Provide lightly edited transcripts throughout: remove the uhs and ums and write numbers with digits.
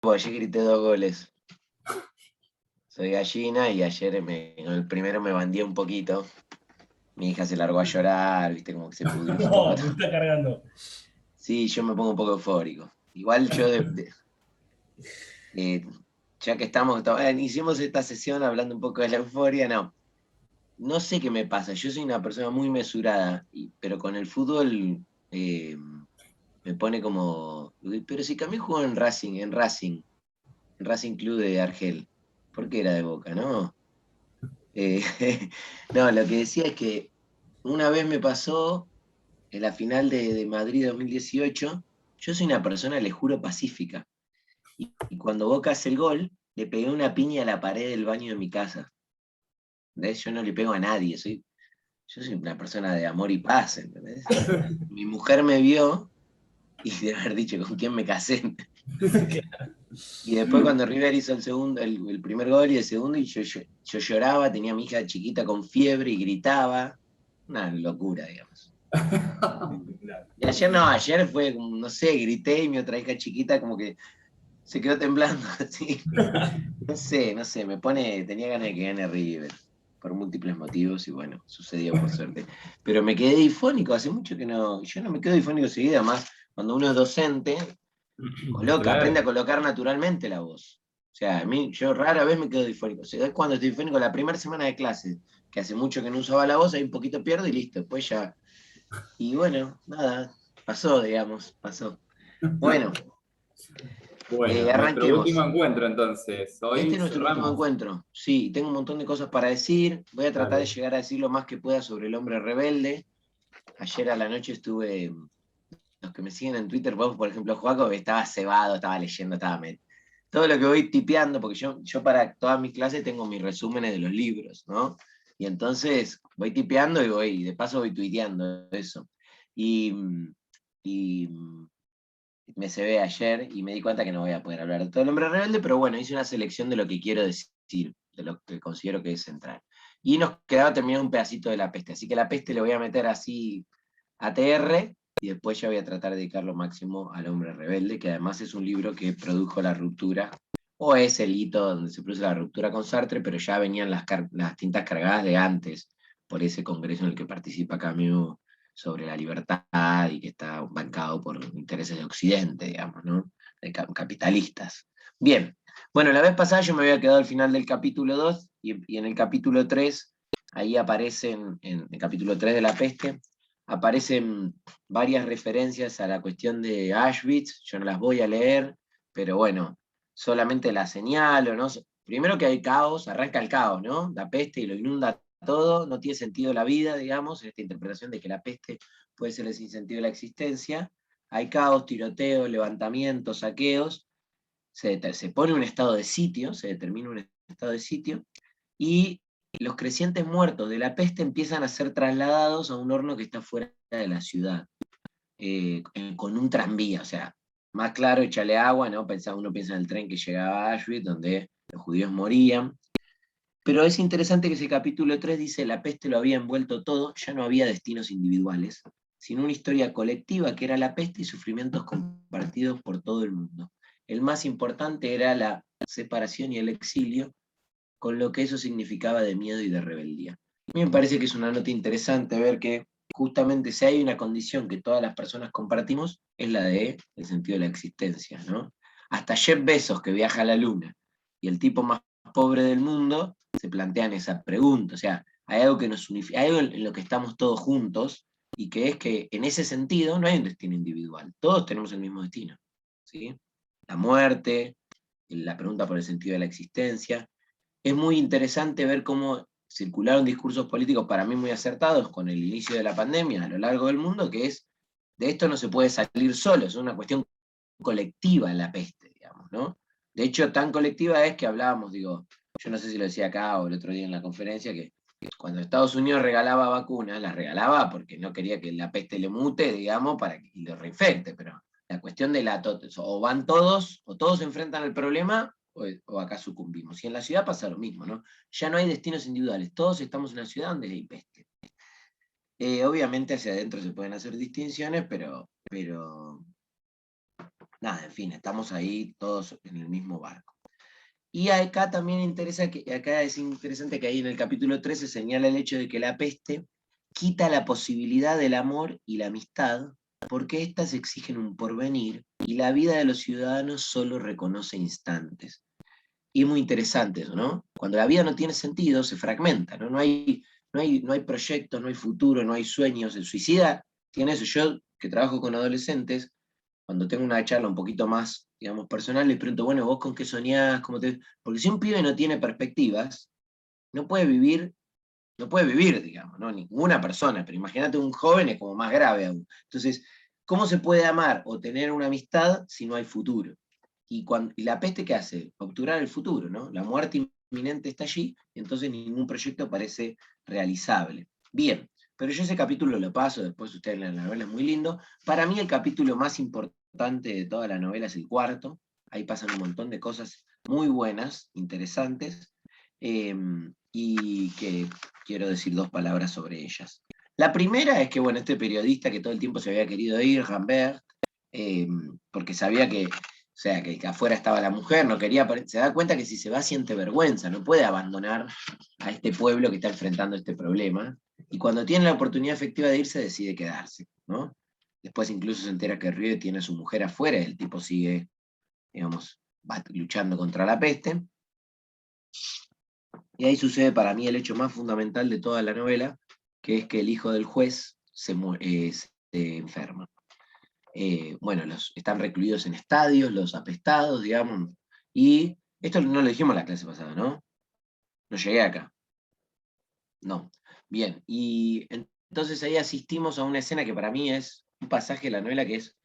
ayer grité 2 goles. Soy gallina y ayer en el primero me bandié un poquito. Mi hija se largó a llorar, viste, como que se pudrió un poco No, me todo. está cargando. Sí, yo me pongo un poco eufórico. Igual yo, eh, ya que hicimos esta sesión hablando un poco de la euforia, no. No sé qué me pasa, yo soy una persona muy mesurada, pero con el fútbol me pone como. Pero si también jugó en Racing Club de Argel, ¿por qué era de Boca, no? Eh, no, lo que decía es que una vez me pasó en la final de Madrid 2018. Yo soy una persona, le juro, pacífica. Y cuando Boca hace el gol, le pegué una piña a la pared del baño de mi casa. ¿Entendés? Yo no le pego a nadie, yo soy una persona de amor y paz, ¿entendés? Mi mujer me vio y debe haber dicho con quién me casé. Y después cuando River hizo el primer gol y el segundo, y yo lloraba, tenía a mi hija chiquita con fiebre y gritaba. Una locura, digamos. Y ayer no, ayer fue, no sé, grité y mi otra hija chiquita como que se quedó temblando, así. No sé, tenía ganas de que gane River, por múltiples motivos, y bueno, sucedió por suerte. Pero me quedé difónico, hace mucho que no, yo no me quedo difónico seguida, más cuando uno es docente, aprende a Claro. colocar naturalmente la voz. O sea, yo rara vez me quedo difónico. O sea, es cuando estoy difónico la primera semana de clase, que hace mucho que no usaba la voz, ahí un poquito pierdo y listo, después ya. Y bueno, nada, pasó, digamos, pasó. Bueno, Bueno, nuestro último arranquemos. encuentro entonces. Este Hoy es nuestro último cerramos. encuentro. Sí, tengo un montón de cosas para decir. Voy a tratar de Dale. llegar a decir lo más que pueda sobre el hombre rebelde. Ayer a la noche estuve, los que me siguen en Twitter, vos, por ejemplo, Joaco, estaba cebado, estaba leyendo, todo lo que voy tipeando, porque yo para todas mis clases tengo mis resúmenes de los libros, ¿no? Y entonces voy tipeando y de paso voy tuiteando eso. Y, y me cebé ayer y me di cuenta que no voy a poder hablar de todo el hombre rebelde, pero bueno, hice una selección de lo que quiero decir, de lo que considero que es central. Y nos quedaba terminar un pedacito de La Peste, así que La Peste le voy a meter así a TR y después ya voy a tratar de dedicar lo máximo al hombre rebelde, que además es un libro que produjo la ruptura, o es el hito donde se produce la ruptura con Sartre, pero ya venían las tintas cargadas de antes, por ese congreso en el que participa Camus sobre la libertad y que está bancado por intereses de Occidente, digamos, ¿no? De capitalistas. Bien, bueno, la vez pasada yo me había quedado al final del capítulo 2 y en el capítulo 3, ahí aparecen, en el capítulo 3 de La Peste, aparecen varias referencias a la cuestión de Auschwitz. Yo no las voy a leer, pero bueno, solamente las señalo, ¿no? Primero que hay caos, arranca el caos, ¿no? La peste y lo inunda todo, no tiene sentido la vida, digamos, esta interpretación de que la peste puede ser el sinsentido de la existencia. Hay caos, tiroteos, levantamientos, saqueos, se pone un estado de sitio, se determina un estado de sitio, y los crecientes muertos de la peste empiezan a ser trasladados a un horno que está fuera de la ciudad, con un tranvía, o sea, más claro, échale agua, ¿no? Uno piensa en el tren que llegaba a Auschwitz, donde los judíos morían, pero es interesante que ese capítulo 3 dice: la peste lo había envuelto todo, ya no había destinos individuales, sino una historia colectiva que era la peste y sufrimientos compartidos por todo el mundo. El más importante era la separación y el exilio, con lo que eso significaba de miedo y de rebeldía. A mí me parece que es una nota interesante ver que justamente si hay una condición que todas las personas compartimos, es la de el sentido de la existencia, ¿no? Hasta Jeff Bezos, que viaja a la luna, y el tipo más pobre del mundo, se plantean esa pregunta. O sea, hay algo que nos unifica, hay algo en lo que estamos todos juntos, y que es que en ese sentido no hay un destino individual, todos tenemos el mismo destino, ¿sí? La muerte, la pregunta por el sentido de la existencia. Es muy interesante ver cómo circularon discursos políticos para mí muy acertados con el inicio de la pandemia a lo largo del mundo, que es: de esto no se puede salir solo, es una cuestión colectiva la peste, digamos, ¿no? De hecho, tan colectiva es que hablábamos, digo, yo no sé si lo decía acá o el otro día en la conferencia, que cuando Estados Unidos regalaba vacunas, las regalaba porque no quería que la peste le mute, digamos, para que lo reinfecte, pero la cuestión de o van todos, o todos se enfrentan al problema, o acá sucumbimos. Y en la ciudad pasa lo mismo, ¿no? Ya no hay destinos individuales, todos estamos en una ciudad donde hay peste. Obviamente hacia adentro se pueden hacer distinciones, pero nada, en fin, estamos ahí todos en el mismo barco. Y acá también acá es interesante que ahí en el capítulo 13 se señala el hecho de que la peste quita la posibilidad del amor y la amistad, porque éstas exigen un porvenir, y la vida de los ciudadanos solo reconoce instantes. Y es muy interesante eso, ¿no? Cuando la vida no tiene sentido, se fragmenta, ¿no? No hay proyectos, no hay futuro, no hay sueños. El suicida tiene eso. Yo, que trabajo con adolescentes, cuando tengo una charla un poquito más, digamos, personal, les pregunto, bueno, ¿vos con qué soñás? Porque si un pibe no tiene perspectivas, no puede vivir, no puede vivir, digamos, ¿no? Ninguna persona, pero imagínate un joven es como más grave aún. Entonces, ¿cómo se puede amar o tener una amistad si no hay futuro? Y la peste, ¿qué hace? Obturar el futuro, ¿no? La muerte inminente está allí, y entonces ningún proyecto parece realizable. Bien, pero yo ese capítulo lo paso, después ustedes la novela es muy lindo. Para mí el capítulo más importante de toda la novela es el cuarto. Ahí pasan un montón de cosas muy buenas, interesantes, y que quiero decir dos palabras sobre ellas. La primera es que, bueno, este periodista que todo el tiempo se había querido ir, Rambert, porque sabía que, o sea, que afuera estaba la mujer, no quería, se da cuenta que si se va siente vergüenza, no puede abandonar a este pueblo que está enfrentando este problema, y cuando tiene la oportunidad efectiva de irse, decide quedarse, ¿no? Después incluso se entera que Río tiene a su mujer afuera, y el tipo sigue, digamos, luchando contra la peste, y ahí sucede para mí el hecho más fundamental de toda la novela, que es que el hijo del juez se enferma. Bueno, están recluidos en estadios, los apestados, digamos, y esto no lo dijimos la clase pasada, ¿no? No llegué acá. No. Bien, y entonces ahí asistimos a una escena que para mí es un pasaje de la novela que es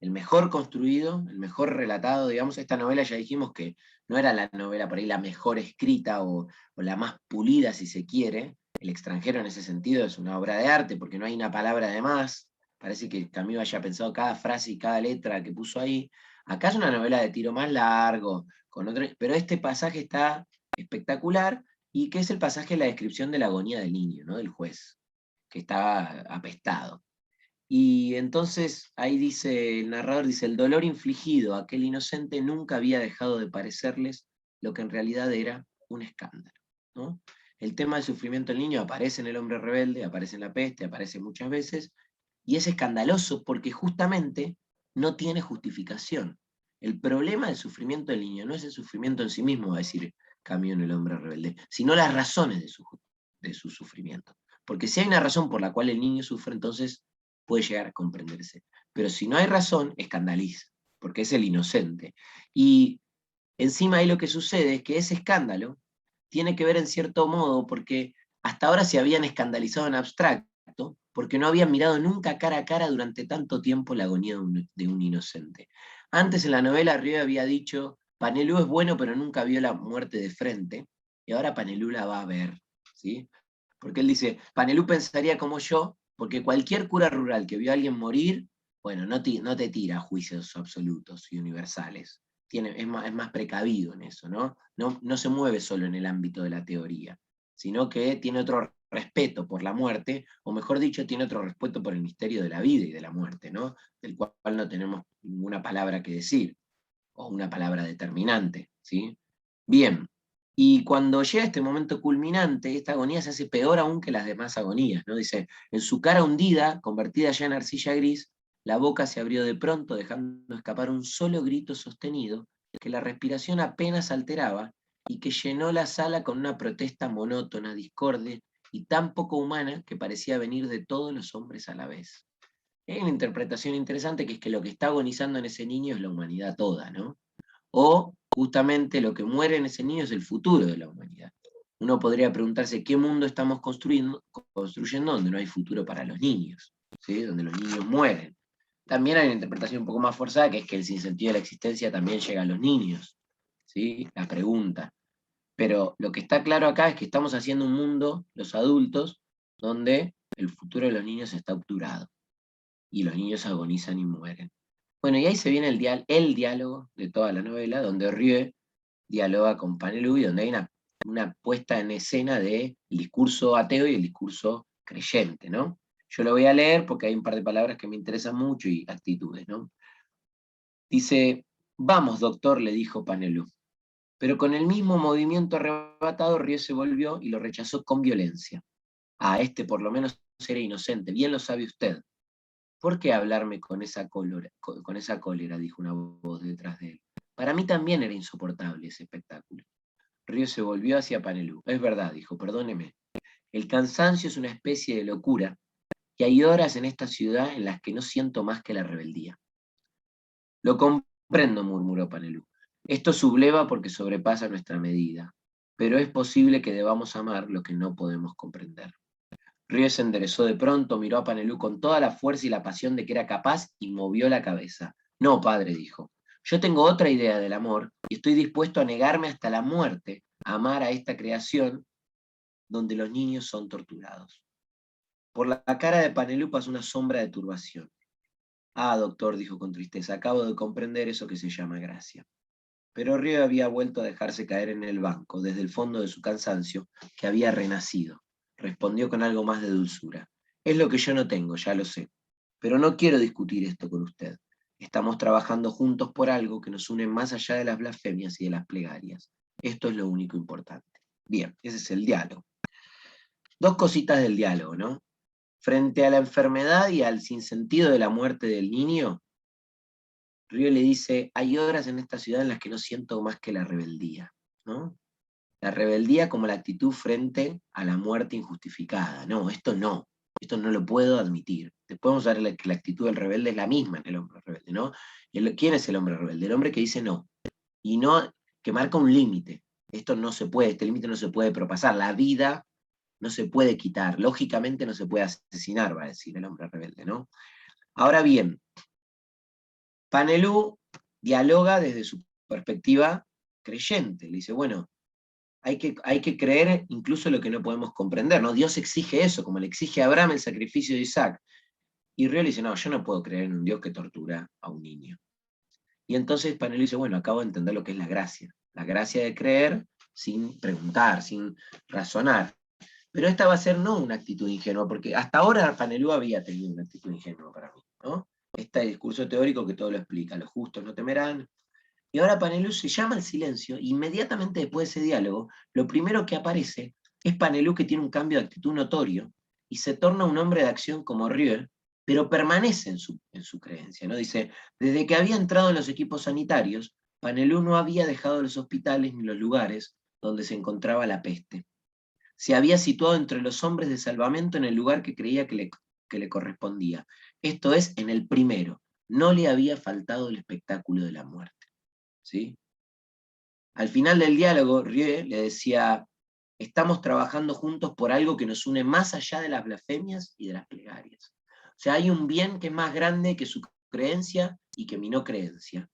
el mejor construido, el mejor relatado, digamos. Esta novela ya dijimos que no era la novela por ahí la mejor escrita o la más pulida, si se quiere. El extranjero en ese sentido es una obra de arte porque no hay una palabra de más. Parece que Camus haya pensado cada frase y cada letra que puso ahí. Acá es una novela de tiro más largo, pero este pasaje está espectacular, y que es el pasaje de la descripción de la agonía del niño, ¿no? Del juez, que estaba apestado. Y entonces ahí dice, el narrador dice, el dolor infligido a aquel inocente nunca había dejado de parecerles lo que en realidad era un escándalo, ¿no? El tema del sufrimiento del niño aparece en El hombre rebelde, aparece en La peste, aparece muchas veces, y es escandaloso porque justamente no tiene justificación. El problema del sufrimiento del niño no es el sufrimiento en sí mismo, va a decir Camus en El hombre rebelde, sino las razones de su sufrimiento. Porque si hay una razón por la cual el niño sufre, entonces puede llegar a comprenderse. Pero si no hay razón, escandaliza, porque es el inocente. Y encima ahí lo que sucede es que ese escándalo tiene que ver en cierto modo porque hasta ahora se habían escandalizado en abstracto, porque no habían mirado nunca cara a cara durante tanto tiempo la agonía de un inocente. Antes en la novela Río había dicho, Panelú es bueno pero nunca vio la muerte de frente, y ahora Panelú la va a ver, ¿sí? Porque él dice, Panelú pensaría como yo, porque cualquier cura rural que vio a alguien morir, bueno, no te tira juicios absolutos y universales. Es más precavido en eso, ¿no? No se mueve solo en el ámbito de la teoría, sino que tiene otro respeto por la muerte, o mejor dicho, tiene otro respeto por el misterio de la vida y de la muerte, ¿no? Del cual no tenemos ninguna palabra que decir, o una palabra determinante, ¿sí? Bien, y cuando llega este momento culminante, esta agonía se hace peor aún que las demás agonías, ¿no? Dice, en su cara hundida, convertida ya en arcilla gris, la boca se abrió de pronto, dejando escapar un solo grito sostenido, que la respiración apenas alteraba, y que llenó la sala con una protesta monótona, discorde, y tan poco humana que parecía venir de todos los hombres a la vez. Hay una interpretación interesante que es que lo que está agonizando en ese niño es la humanidad toda, ¿no? O justamente lo que muere en ese niño es el futuro de la humanidad. Uno podría preguntarse qué mundo estamos construyendo donde no hay futuro para los niños, ¿sí? Donde los niños mueren. También hay una interpretación un poco más forzada, que es que el sinsentido de la existencia también llega a los niños, ¿sí? La pregunta. Pero lo que está claro acá es que estamos haciendo un mundo, los adultos, donde el futuro de los niños está obturado y los niños agonizan y mueren. Bueno, y ahí se viene el diálogo de toda la novela, donde Rieu dialoga con Panelú y donde hay una puesta en escena del discurso ateo y el discurso creyente, ¿no? Yo lo voy a leer porque hay un par de palabras que me interesan mucho y actitudes, ¿no? Dice, vamos, doctor, le dijo Panelú. Pero con el mismo movimiento arrebatado, Río se volvió y lo rechazó con violencia. Ah, este por lo menos era inocente, bien lo sabe usted. ¿Por qué hablarme con esa cólera? Dijo una voz detrás de él. Para mí también era insoportable ese espectáculo. Río se volvió hacia Panelú. Es verdad, dijo, perdóneme. El cansancio es una especie de locura, y hay horas en esta ciudad en las que no siento más que la rebeldía. Lo comprendo, murmuró Panelú. Esto subleva porque sobrepasa nuestra medida, pero es posible que debamos amar lo que no podemos comprender. Río se enderezó de pronto, miró a Panelú con toda la fuerza y la pasión de que era capaz y movió la cabeza. No, padre, dijo. Yo tengo otra idea del amor y estoy dispuesto a negarme hasta la muerte a amar a esta creación donde los niños son torturados. Por la cara de Panelú pasó una sombra de turbación. Ah, doctor, dijo con tristeza, acabo de comprender eso que se llama gracia. Pero Río había vuelto a dejarse caer en el banco, desde el fondo de su cansancio, que había renacido. Respondió con algo más de dulzura. Es lo que yo no tengo, ya lo sé. Pero no quiero discutir esto con usted. Estamos trabajando juntos por algo que nos une más allá de las blasfemias y de las plegarias. Esto es lo único importante. Bien, ese es el diálogo. Dos cositas del diálogo, ¿no? Frente a la enfermedad y al sinsentido de la muerte del niño, Río le dice, hay horas en esta ciudad en las que no siento más que la rebeldía, ¿no? La rebeldía como la actitud frente a la muerte injustificada. No, esto no lo puedo admitir. Después vamos a ver que la actitud del rebelde es la misma en el hombre rebelde, ¿no? ¿Quién es el hombre rebelde? El hombre que dice no, y no, que marca un límite. Esto no se puede, este límite no se puede propasar. La vida no se puede quitar, lógicamente no se puede asesinar, va a decir el hombre rebelde, ¿no? Ahora bien, Panelú dialoga desde su perspectiva creyente. Le dice, bueno, hay que creer incluso lo que no podemos comprender, ¿no? Dios exige eso, como le exige a Abraham el sacrificio de Isaac. Y Río le dice, no, yo no puedo creer en un Dios que tortura a un niño. Y entonces Panelú dice, bueno, acabo de entender lo que es la gracia de creer sin preguntar, sin razonar. Pero esta va a ser no una actitud ingenua, porque hasta ahora Panelú había tenido una actitud ingenua para mí, ¿no? Este discurso teórico que todo lo explica, los justos no temerán. Y ahora Panelú se llama al silencio, e inmediatamente después de ese diálogo, lo primero que aparece es Panelú que tiene un cambio de actitud notorio, y se torna un hombre de acción como Rieu, pero permanece en su creencia, ¿no? Dice, desde que había entrado en los equipos sanitarios, Panelú no había dejado los hospitales ni los lugares donde se encontraba la peste. Se había situado entre los hombres de salvamento en el lugar que creía que le correspondía. Esto es, en el primero. No le había faltado el espectáculo de la muerte. ¿Sí? Al final del diálogo, Rieu le decía, estamos trabajando juntos por algo que nos une más allá de las blasfemias y de las plegarias. O sea, hay un bien que es más grande que su creencia y que mi no creencia,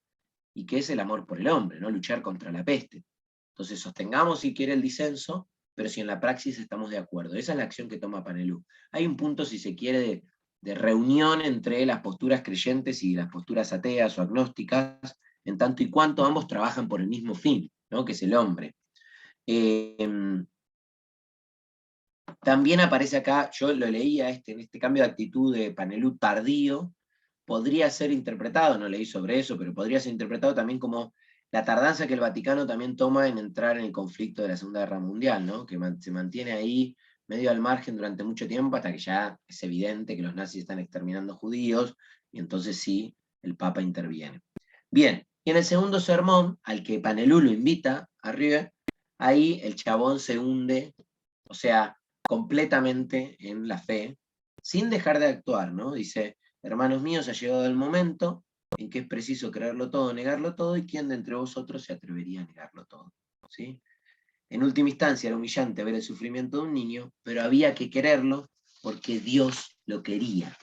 y que es el amor por el hombre, ¿no? Luchar contra la peste. Entonces sostengamos si quiere el disenso, pero si en la praxis estamos de acuerdo. Esa es la acción que toma Panelú. Hay un punto, si se quiere, de reunión entre las posturas creyentes y las posturas ateas o agnósticas, en tanto y cuanto ambos trabajan por el mismo fin, ¿no? Que es el hombre. También aparece acá, yo lo leía en este cambio de actitud de Panelú tardío, podría ser interpretado, no leí sobre eso, pero podría ser interpretado también como la tardanza que el Vaticano también toma en entrar en el conflicto de la Segunda Guerra Mundial, ¿no? Que se mantiene ahí medio al margen durante mucho tiempo hasta que ya es evidente que los nazis están exterminando judíos, y entonces sí, el Papa interviene. Bien, y en el segundo sermón, al que Panelú lo invita arriba, ahí el chabón se hunde, o sea, completamente en la fe, sin dejar de actuar, ¿no? Dice, hermanos míos, ha llegado el momento en que es preciso creerlo todo, negarlo todo, y quién de entre vosotros se atrevería a negarlo todo, ¿sí? En última instancia era humillante ver el sufrimiento de un niño, pero había que quererlo porque Dios lo quería.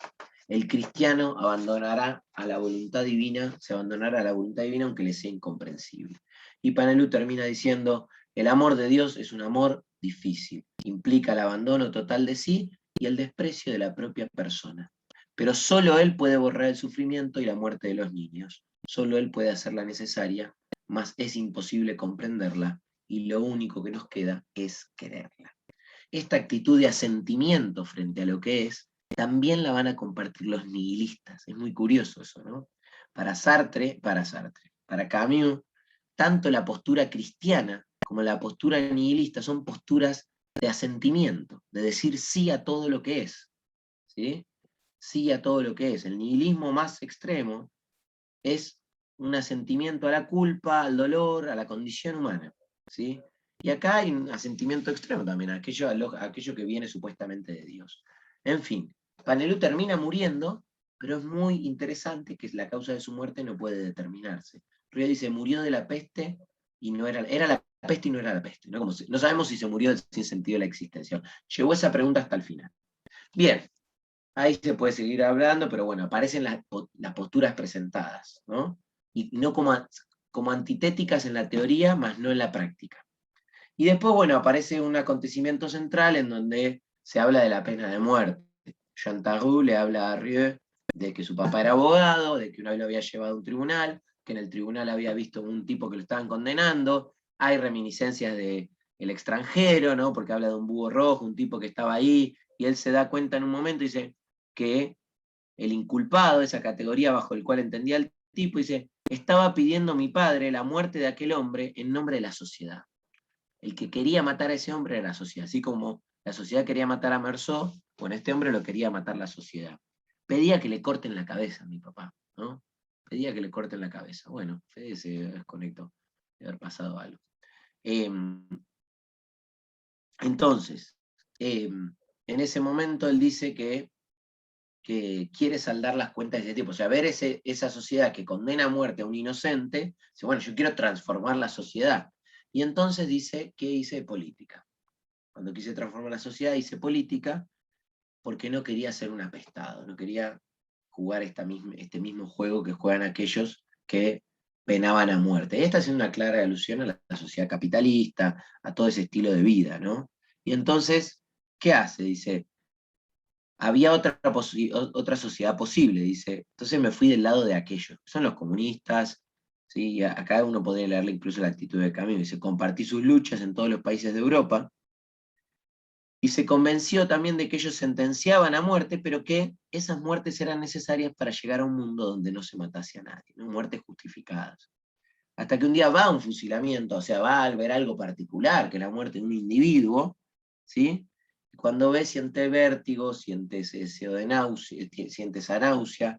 El cristiano abandonará a la voluntad divina, se abandonará a la voluntad divina aunque le sea incomprensible. Y Panelú termina diciendo, el amor de Dios es un amor difícil, implica el abandono total de sí y el desprecio de la propia persona. Pero solo Él puede borrar el sufrimiento y la muerte de los niños, solo Él puede hacerla necesaria, mas es imposible comprenderla y lo único que nos queda es quererla. Esta actitud de asentimiento frente a lo que es, también la van a compartir los nihilistas. Es muy curioso eso, ¿no? para Camus, tanto la postura cristiana como la postura nihilista son posturas de asentimiento, de decir sí a todo lo que es, ¿sí? Sí a todo lo que es. El nihilismo más extremo es un asentimiento a la culpa, al dolor, a la condición humana, ¿sí? Y acá hay un asentimiento extremo también, aquello que viene supuestamente de Dios. En fin, Panelú termina muriendo, pero es muy interesante que la causa de su muerte no puede determinarse. Río dice, murió de la peste y no era la peste y no era la peste. No, no sabemos si se murió sin sentido de la existencia. Llegó esa pregunta hasta el final. Bien, ahí se puede seguir hablando, pero bueno, aparecen las posturas presentadas, ¿no? Y no como antitéticas en la teoría, más no en la práctica. Y después, bueno, aparece un acontecimiento central en donde se habla de la pena de muerte. Jean Tarrou le habla a Rieu de que su papá era abogado, de que una vez lo había llevado a un tribunal, que en el tribunal había visto un tipo que lo estaban condenando. Hay reminiscencias de El extranjero, ¿no? Porque habla de un búho rojo, un tipo que estaba ahí, y él se da cuenta en un momento y dice que el inculpado, esa categoría bajo el cual entendía el tipo, dice, estaba pidiendo mi padre la muerte de aquel hombre en nombre de la sociedad. El que quería matar a ese hombre era la sociedad, así como la sociedad quería matar a Meursault, bueno, este hombre lo quería matar la sociedad. Pedía que le corten la cabeza a mi papá, ¿no? Pedía que le corten la cabeza. Bueno, Fede se desconectó de haber pasado algo. Entonces, en ese momento él dice que quiere saldar las cuentas de ese tipo. O sea, ver esa sociedad que condena a muerte a un inocente, dice, bueno, yo quiero transformar la sociedad. Y entonces dice que hice política. Cuando quise transformar la sociedad hice política porque no quería ser un apestado, no quería jugar este mismo juego que juegan aquellos que penaban a muerte. Y esta es una clara alusión a la sociedad capitalista, a todo ese estilo de vida, ¿no? Y entonces, ¿qué hace? Dice, había otra sociedad posible, dice. Entonces me fui del lado de aquellos, son los comunistas, ¿sí? Y acá uno podría leerle incluso la actitud de Camus, dice, compartí sus luchas en todos los países de Europa, y se convenció también de que ellos sentenciaban a muerte, pero que esas muertes eran necesarias para llegar a un mundo donde no se matase a nadie, ¿no? Muertes justificadas. Hasta que un día va a un fusilamiento, o sea, va a ver algo particular, que es la muerte de un individuo, ¿sí? Y cuando ve, siente vértigo, siente ese deseo de náusea, siente esa náusea,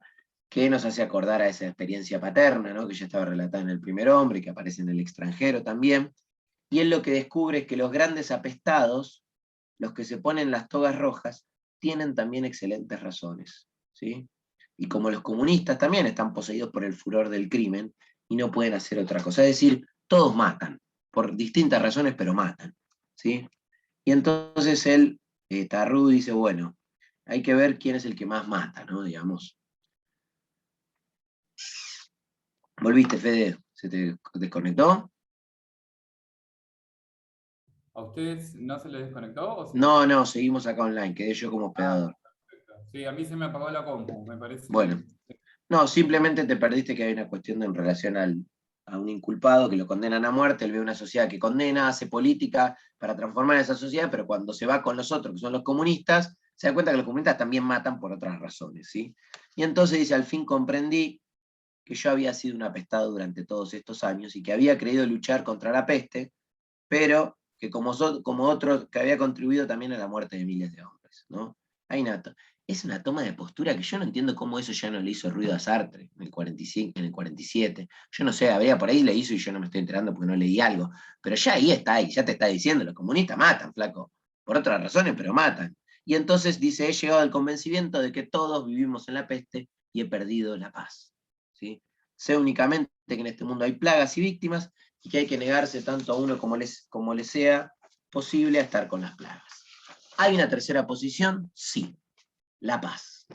que nos hace acordar a esa experiencia paterna, ¿no? Que ya estaba relatada en El primer hombre, que aparece en El extranjero también. Y él lo que descubre es que los grandes apestados, los que se ponen las togas rojas, tienen también excelentes razones, ¿sí? Y como los comunistas también están poseídos por el furor del crimen y no pueden hacer otra cosa, es decir, todos matan, por distintas razones, pero matan, ¿sí? Y entonces él, Tarrú, dice, bueno, hay que ver quién es el que más mata, ¿no? Digamos. ¿Volviste, Fede? ¿Se te desconectó? ¿A ustedes no se les desconectó o sí? No, seguimos acá online, quedé yo como Ah, hospedador. perfecto. Sí, a mí se me apagó la compu, me parece Bueno, que... no, simplemente te perdiste que hay una cuestión en relación a un inculpado que lo condenan a muerte, él ve una sociedad que condena, hace política para transformar esa sociedad, pero cuando se va con los otros, que son los comunistas, se da cuenta que los comunistas también matan por otras razones, ¿sí? Y entonces dice, al fin comprendí que yo había sido un apestado durante todos estos años y que había creído luchar contra la peste, pero que como otros, que había contribuido también a la muerte de miles de hombres, ¿no? Es una toma de postura que yo no entiendo cómo eso ya no le hizo ruido a Sartre en el 45, en el 47. Yo no sé, habría por ahí le hizo y yo no me estoy enterando porque no leí algo. Pero ya ahí, ya te está diciendo, los comunistas matan, flaco. Por otras razones, pero matan. Y entonces dice, he llegado al convencimiento de que todos vivimos en la peste y he perdido la paz. ¿Sí? Sé únicamente que en este mundo hay plagas y víctimas y que hay que negarse tanto a uno como le sea posible a estar con las plagas. ¿Hay una tercera posición? Sí, la paz.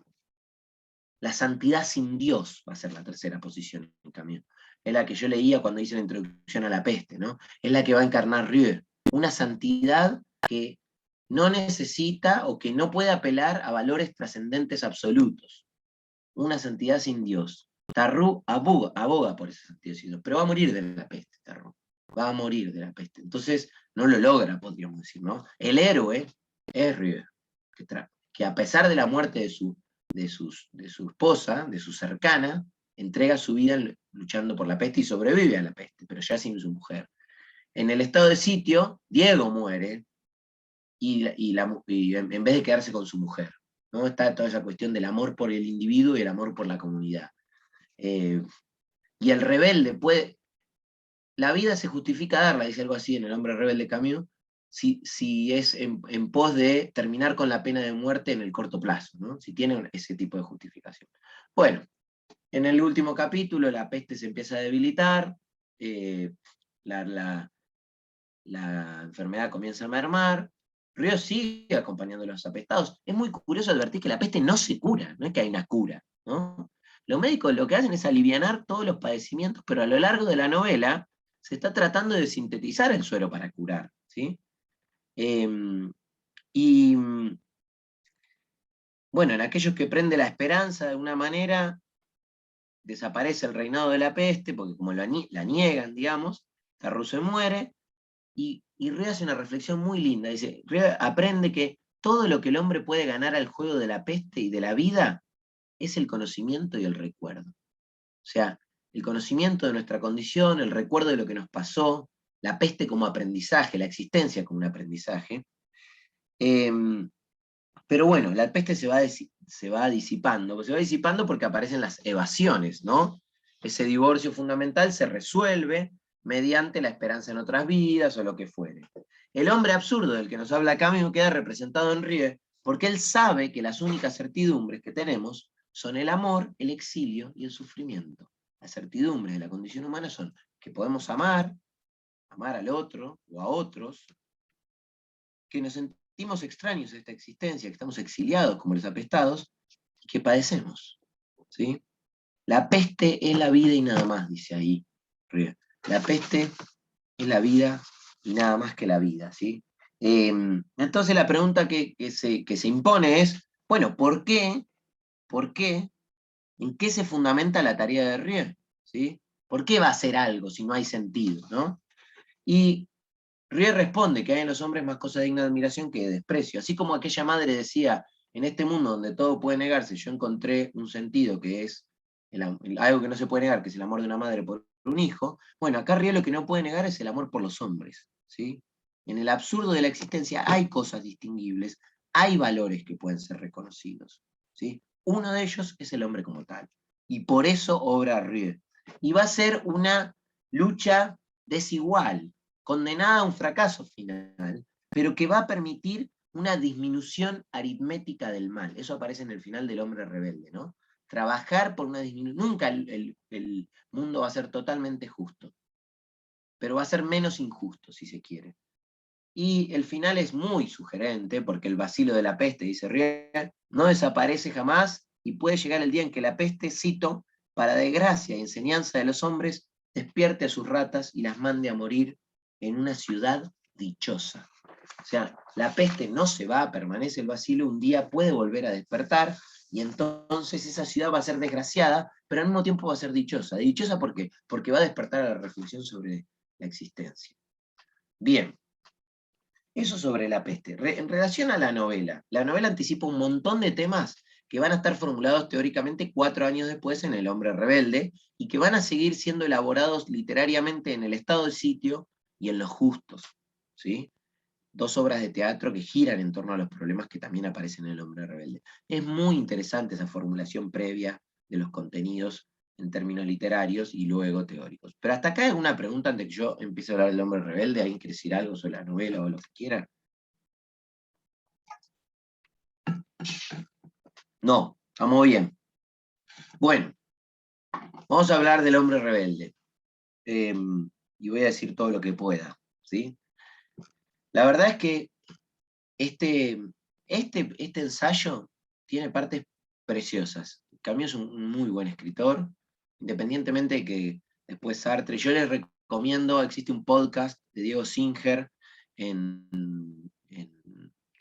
La santidad sin Dios va a ser la tercera posición, en cambio. Es la que yo leía cuando hice la introducción a la peste, ¿no? Es la que va a encarnar Rieu. Una santidad que no necesita o que no puede apelar a valores trascendentes absolutos. Una santidad sin Dios. Tarrú aboga por esa santidad sin Dios, pero va a morir de la peste, Tarrú. Va a morir de la peste. Entonces, no lo logra, podríamos decir, ¿no? El héroe es Rieu, que a pesar de la muerte de su esposa, de su cercana, entrega su vida luchando por la peste y sobrevive a la peste, pero ya sin su mujer. En el estado de sitio, Diego muere, y en vez de quedarse con su mujer, ¿no? Está toda esa cuestión del amor por el individuo y el amor por la comunidad. Y el rebelde puede, la vida se justifica darla, dice algo así en El hombre rebelde Camus, si es en pos de terminar con la pena de muerte en el corto plazo, ¿no? Si tiene ese tipo de justificación. Bueno, en el último capítulo la peste se empieza a debilitar, la enfermedad comienza a mermar, Río sigue acompañando a los apestados. Es muy curioso advertir que la peste no se cura, no es que hay una cura, ¿no? Los médicos lo que hacen es alivianar todos los padecimientos, pero a lo largo de la novela se está tratando de sintetizar el suero para curar, ¿sí? Y bueno, en aquellos que prende la esperanza de alguna manera, desaparece el reinado de la peste, porque como la niegan, digamos, Tarruse muere, y Río hace una reflexión muy linda. Dice, Río aprende que todo lo que el hombre puede ganar al juego de la peste y de la vida es el conocimiento y el recuerdo. O sea, el conocimiento de nuestra condición, el recuerdo de lo que nos pasó, la peste como aprendizaje, la existencia como un aprendizaje. Pero bueno, la peste se va disipando porque aparecen las evasiones, ¿no? Ese divorcio fundamental se resuelve mediante la esperanza en otras vidas o lo que fuere. El hombre absurdo del que nos habla Camus queda representado en Rie, porque él sabe que las únicas certidumbres que tenemos son el amor, el exilio y el sufrimiento. Las certidumbres de la condición humana son que podemos amar al otro o a otros, que nos sentimos extraños a esta existencia, que estamos exiliados como los apestados, y que padecemos. ¿Sí? La peste es la vida y nada más, dice ahí Rie. La peste es la vida y nada más que la vida. ¿Sí? Entonces la pregunta que se impone es, bueno, ¿por qué? ¿Por qué? ¿En qué se fundamenta la tarea de Rie? ¿Sí? ¿Por qué va a ser algo si no hay sentido? ¿No? Y Rie responde que hay en los hombres más cosas dignas de admiración que de desprecio. Así como aquella madre decía, en este mundo donde todo puede negarse, yo encontré un sentido que es algo que no se puede negar, que es el amor de una madre por un hijo. Bueno, acá Rie lo que no puede negar es el amor por los hombres. ¿Sí? En el absurdo de la existencia hay cosas distinguibles, hay valores que pueden ser reconocidos. ¿Sí? Uno de ellos es el hombre como tal. Y por eso obra Rie. Y va a ser una lucha desigual, condenada a un fracaso final, pero que va a permitir una disminución aritmética del mal. Eso aparece en el final del Hombre Rebelde, ¿no? Trabajar por una disminución. Nunca el mundo va a ser totalmente justo, pero va a ser menos injusto, si se quiere. Y el final es muy sugerente, porque el vacilo de la peste, dice Riel, no desaparece jamás, y puede llegar el día en que la peste, cito, para desgracia y enseñanza de los hombres, despierte a sus ratas y las mande a morir en una ciudad dichosa. O sea, la peste no se va, permanece el vacilo, un día puede volver a despertar, y entonces esa ciudad va a ser desgraciada, pero al mismo tiempo va a ser dichosa. ¿Dichosa por qué? Porque va a despertar a la reflexión sobre la existencia. Bien. Eso sobre la peste. En relación a la novela anticipa un montón de temas que van a estar formulados teóricamente 4 años después en El hombre rebelde, y que van a seguir siendo elaborados literariamente en El estado de sitio y en Los justos. ¿Sí? 2 obras de teatro que giran en torno a los problemas que también aparecen en El hombre rebelde. Es muy interesante esa formulación previa de los contenidos en términos literarios y luego teóricos. Pero hasta acá hay una pregunta antes que yo empiece a hablar del hombre rebelde. ¿Alguien quiere decir algo sobre la novela o lo que quiera? No, estamos bien. Bueno, vamos a hablar del hombre rebelde. Y voy a decir todo lo que pueda. ¿Sí? La verdad es que este ensayo tiene partes preciosas. Camus es un muy buen escritor, independientemente de que después Sartre. Yo les recomiendo, existe un podcast de Diego Singer en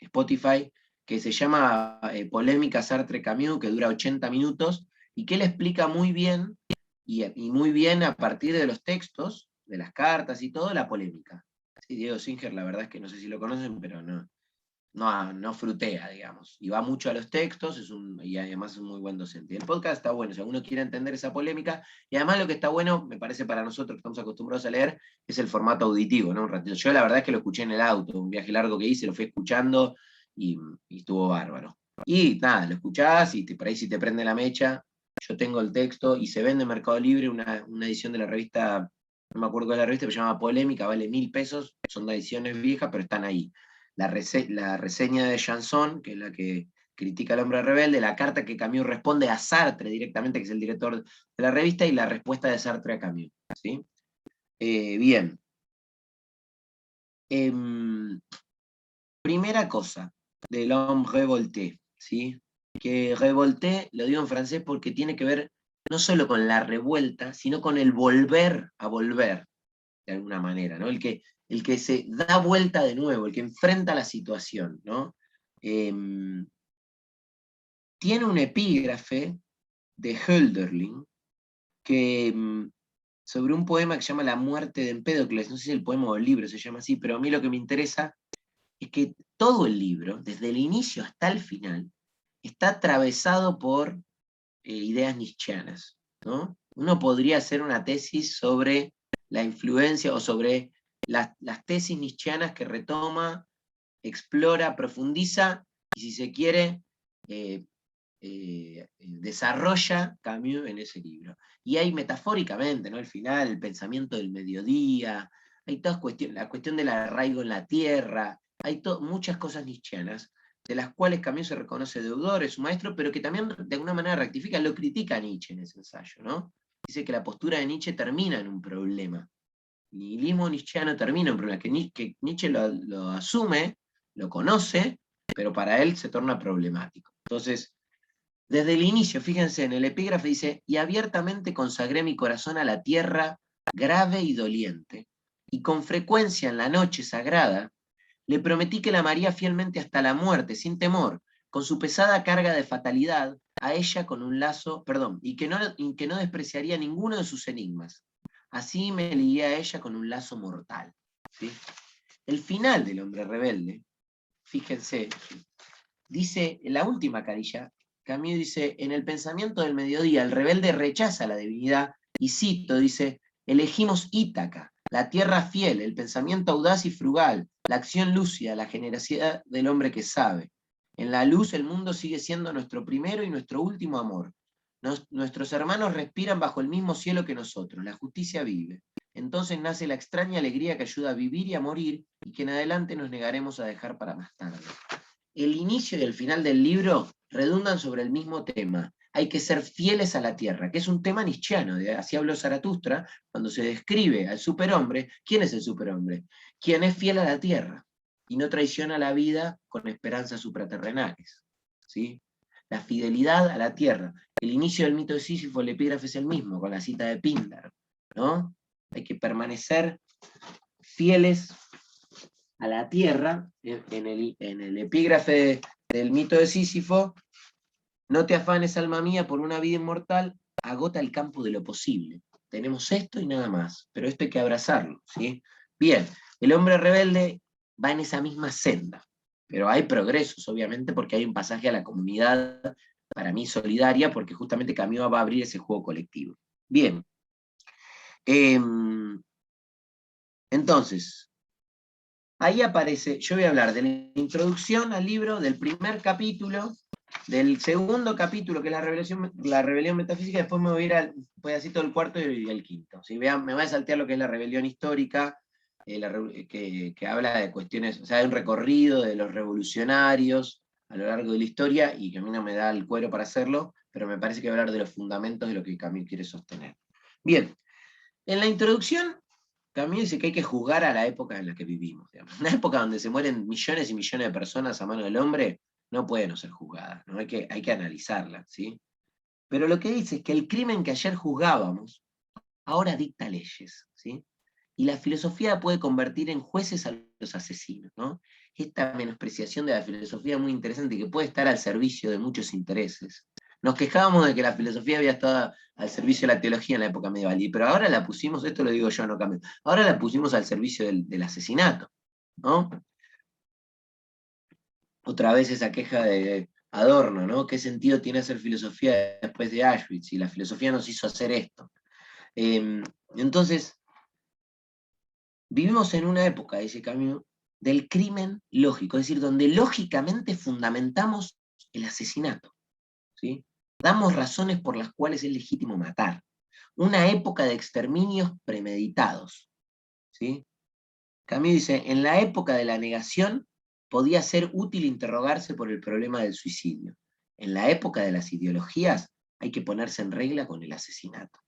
Spotify que se llama Polémica Sartre-Camus, que dura 80 minutos, y que él explica muy bien, y muy bien a partir de los textos, de las cartas y todo, la polémica. Sí, Diego Singer, la verdad es que no sé si lo conocen, pero no. no frutea, digamos, y va mucho a los textos, y además es un muy buen docente. El podcast está bueno, si uno quiere entender esa polémica, y además lo que está bueno, me parece para nosotros que estamos acostumbrados a leer, es el formato auditivo, ¿no? Un ratito. Yo la verdad es que lo escuché en el auto, un viaje largo que hice, lo fui escuchando, y estuvo bárbaro. Y nada, lo escuchás, y por ahí si te prende la mecha, yo tengo el texto, y se vende en Mercado Libre una edición de la revista, no me acuerdo de la revista, pero se llama Polémica, vale 1000 pesos, son de ediciones viejas, pero están ahí. La reseña de Chanson, que es la que critica al hombre rebelde, la carta que Camus responde a Sartre directamente, que es el director de la revista, y la respuesta de Sartre a Camus. ¿Sí? Bien. Primera cosa, del homme révolté, ¿sí? Que révolté, lo digo en francés porque tiene que ver no solo con la revuelta, sino con el volver a volver, de alguna manera, ¿no? El que se da vuelta de nuevo, el que enfrenta la situación, ¿no? Tiene un epígrafe de Hölderlin sobre un poema que se llama La muerte de Empédocles, no sé si el poema o el libro se llama así, pero a mí lo que me interesa es que todo el libro, desde el inicio hasta el final, está atravesado por ideas nietzscheanas, ¿no? Uno podría hacer una tesis sobre la influencia o sobre las tesis nietzscheanas que retoma, explora, profundiza y, si se quiere, desarrolla Camus en ese libro. Y hay metafóricamente, ¿no? Al final, el pensamiento del mediodía, hay todas cuestiones, la cuestión del arraigo en la tierra, hay muchas cosas nietzscheanas, de las cuales Camus se reconoce deudor, es su maestro, pero que también de alguna manera rectifica, lo critica a Nietzsche en ese ensayo, ¿no? Dice que la postura de Nietzsche termina en un problema. El nihilismo nietzscheano termina en un problema, que Nietzsche lo asume, lo conoce, pero para él se torna problemático. Entonces, desde el inicio, fíjense, en el epígrafe dice, y abiertamente consagré mi corazón a la tierra grave y doliente, y con frecuencia en la noche sagrada, le prometí que la amaría fielmente hasta la muerte, sin temor, con su pesada carga de fatalidad, a ella con un lazo, perdón, y que no despreciaría ninguno de sus enigmas. Así me ligué a ella con un lazo mortal. ¿Sí? El final del hombre rebelde, fíjense, dice, en la última carilla, Camus dice, en el pensamiento del mediodía, el rebelde rechaza la divinidad, y cito, dice, elegimos Ítaca, la tierra fiel, el pensamiento audaz y frugal, la acción lúcida, la generosidad del hombre que sabe. En la luz el mundo sigue siendo nuestro primero y nuestro último amor. Nuestros hermanos respiran bajo el mismo cielo que nosotros, la justicia vive. Entonces nace la extraña alegría que ayuda a vivir y a morir, y que en adelante nos negaremos a dejar para más tarde. El inicio y el final del libro redundan sobre el mismo tema. Hay que ser fieles a la tierra, que es un tema nietzscheano. Así habló Zaratustra cuando se describe al superhombre. ¿Quién es el superhombre? Quien es fiel a la tierra y no traiciona la vida con esperanzas supraterrenales. ¿Sí? La fidelidad a la tierra. El inicio del mito de Sísifo, el epígrafe es el mismo, con la cita de Pindar, ¿no? Hay que permanecer fieles a la tierra, en el epígrafe del mito de Sísifo, no te afanes, alma mía, por una vida inmortal, agota el campo de lo posible. Tenemos esto y nada más, pero esto hay que abrazarlo, ¿sí? Bien, el hombre rebelde va en esa misma senda, pero hay progresos, obviamente, porque hay un pasaje a la comunidad, para mí solidaria, porque justamente Camus va a abrir ese juego colectivo. Bien. Entonces, ahí aparece, yo voy a hablar de la introducción al libro, del primer capítulo, del segundo capítulo, que es la rebelión metafísica, después me voy a ir al pedacito del cuarto y el quinto. ¿Sí? Vean, me voy a saltear lo que es la rebelión histórica, que habla de cuestiones, o sea, de un recorrido de los revolucionarios a lo largo de la historia, y que a mí no me da el cuero para hacerlo, pero me parece que voy a hablar de los fundamentos de lo que Camus quiere sostener. Bien, en la introducción, Camus dice que hay que juzgar a la época en la que vivimos. Digamos. Una época donde se mueren millones y millones de personas a mano del hombre, no puede no ser juzgada, ¿no? Hay que analizarla, ¿sí? Pero lo que dice es que el crimen que ayer juzgábamos, ahora dicta leyes, ¿sí? Y la filosofía puede convertir en jueces a los asesinos, ¿no? Esta menospreciación de la filosofía es muy interesante y que puede estar al servicio de muchos intereses. Nos quejábamos de que la filosofía había estado al servicio de la teología en la época medieval, pero ahora la pusimos, esto lo digo yo, no cambio, ahora la pusimos al servicio del asesinato, ¿no? otra vez esa queja de Adorno, ¿no? ¿Qué sentido tiene hacer filosofía después de Auschwitz? Si la filosofía nos hizo hacer esto. Entonces, vivimos en una época, dice Camus, del crimen lógico, es decir, donde lógicamente fundamentamos el asesinato, ¿sí? Damos razones por las cuales es legítimo matar. Una época de exterminios premeditados, ¿sí? Camus dice, en la época de la negación podía ser útil interrogarse por el problema del suicidio. En la época de las ideologías hay que ponerse en regla con el asesinato.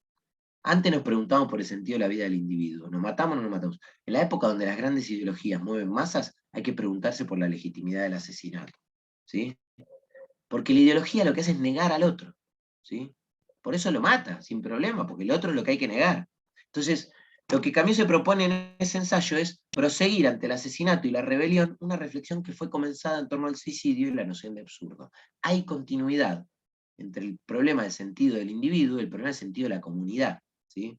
Antes nos preguntamos por el sentido de la vida del individuo. ¿Nos matamos o no nos matamos? En la época donde las grandes ideologías mueven masas, hay que preguntarse por la legitimidad del asesinato, ¿sí? Porque la ideología lo que hace es negar al otro, ¿sí? Por eso lo mata, sin problema, porque el otro es lo que hay que negar. Entonces, lo que Camus se propone en ese ensayo es proseguir ante el asesinato y la rebelión una reflexión que fue comenzada en torno al suicidio y la noción de absurdo. Hay continuidad entre el problema del sentido del individuo y el problema del sentido de la comunidad, ¿sí?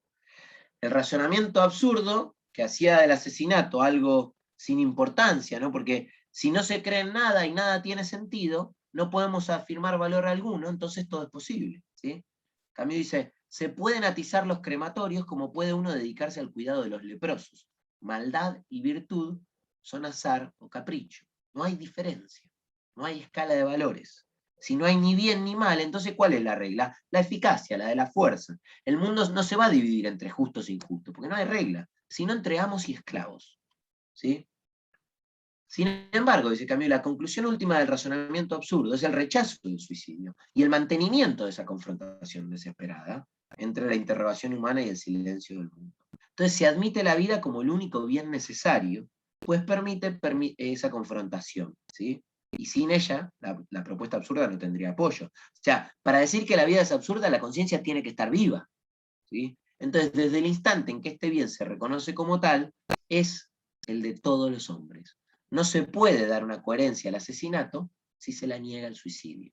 El razonamiento absurdo que hacía del asesinato algo sin importancia, ¿no? Porque si no se cree en nada y nada tiene sentido, no podemos afirmar valor alguno, entonces todo es posible, ¿sí? Camus dice, se pueden atizar los crematorios como puede uno dedicarse al cuidado de los leprosos. Maldad y virtud son azar o capricho. No hay diferencia, no hay escala de valores. Si no hay ni bien ni mal, entonces ¿cuál es la regla? La eficacia, la de la fuerza. El mundo no se va a dividir entre justos e injustos, porque no hay regla, sino entre amos y esclavos, ¿sí? Sin embargo, dice Camus, la conclusión última del razonamiento absurdo es el rechazo del suicidio y el mantenimiento de esa confrontación desesperada entre la interrogación humana y el silencio del mundo. Entonces se admite la vida como el único bien necesario, pues permite esa confrontación, ¿sí? Y sin ella, la propuesta absurda no tendría apoyo. O sea, para decir que la vida es absurda, la conciencia tiene que estar viva, ¿sí? Entonces, desde el instante en que este bien se reconoce como tal, es el de todos los hombres. No se puede dar una coherencia al asesinato si se la niega el suicidio.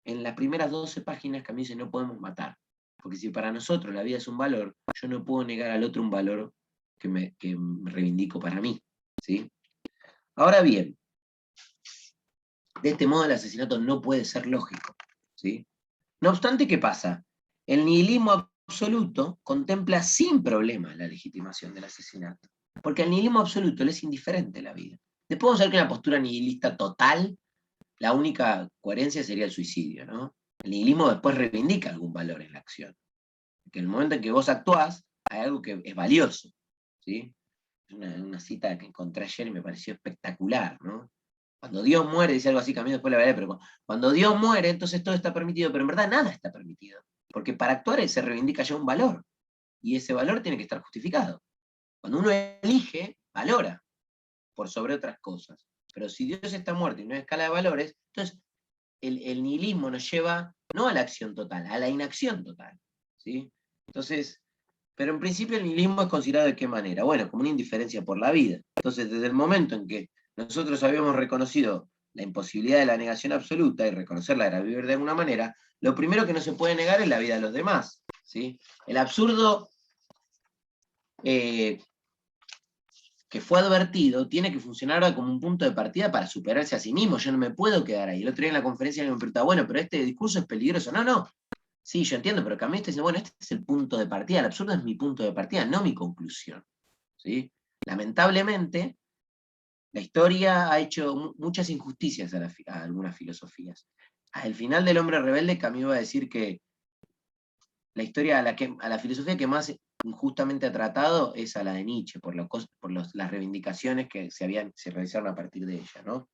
En las primeras 12 páginas Camus dice no podemos matar, porque si para nosotros la vida es un valor, yo no puedo negar al otro un valor que me reivindico para mí, ¿sí? Ahora bien, de este modo el asesinato no puede ser lógico, ¿sí? No obstante, ¿qué pasa? El nihilismo absoluto contempla sin problema la legitimación del asesinato, porque al nihilismo absoluto le es indiferente la vida. Después vamos a ver que en la postura nihilista total, la única coherencia sería el suicidio, ¿no? El nihilismo después reivindica algún valor en la acción. Porque en el momento en que vos actuás, hay algo que es valioso, ¿sí? Es una cita que encontré ayer y me pareció espectacular, ¿no? Cuando Dios muere, dice algo así, Camilo después la veré, pero cuando Dios muere, entonces todo está permitido, pero en verdad nada está permitido. Porque para actuar se reivindica ya un valor, y ese valor tiene que estar justificado. Cuando uno elige, valora por sobre otras cosas. Pero si Dios está muerto y no hay escala de valores, entonces el nihilismo nos lleva no a la acción total, a la inacción total, ¿sí? Entonces, pero en principio el nihilismo es considerado de qué manera. Bueno, como una indiferencia por la vida. Entonces, desde el momento en que nosotros habíamos reconocido la imposibilidad de la negación absoluta y reconocerla era vivir de alguna manera, lo primero que no se puede negar es la vida de los demás, ¿sí? El absurdo que fue advertido tiene que funcionar ahora como un punto de partida para superarse a sí mismo. Yo no me puedo quedar ahí. El otro día en la conferencia me preguntaba, bueno, pero este discurso es peligroso. No, no. Sí, yo entiendo, pero Camus dice, bueno, este es el punto de partida. El absurdo es mi punto de partida, no mi conclusión, ¿sí? Lamentablemente, la historia ha hecho muchas injusticias a algunas filosofías. Al final del Hombre Rebelde, Camus va a decir que la historia a la filosofía que más injustamente ha tratado es a la de Nietzsche, por las reivindicaciones que se realizaron a partir de ella, ¿no?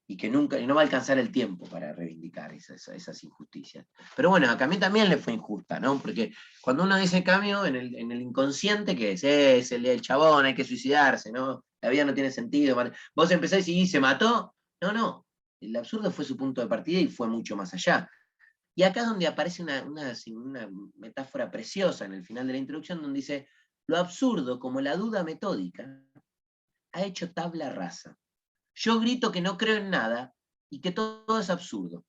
Y que nunca, y no va a alcanzar el tiempo para reivindicar esas injusticias. Pero bueno, a Camus también le fue injusta, ¿no? Porque cuando uno dice Camus, en el inconsciente, que es el chabón, hay que suicidarse, ¿no? La vida no tiene sentido. Vos empezáis y se mató. No, no. El absurdo fue su punto de partida y fue mucho más allá. Y acá es donde aparece una metáfora preciosa en el final de la introducción, donde dice, lo absurdo, como la duda metódica, ha hecho tabla rasa. Yo grito que no creo en nada y que todo es absurdo,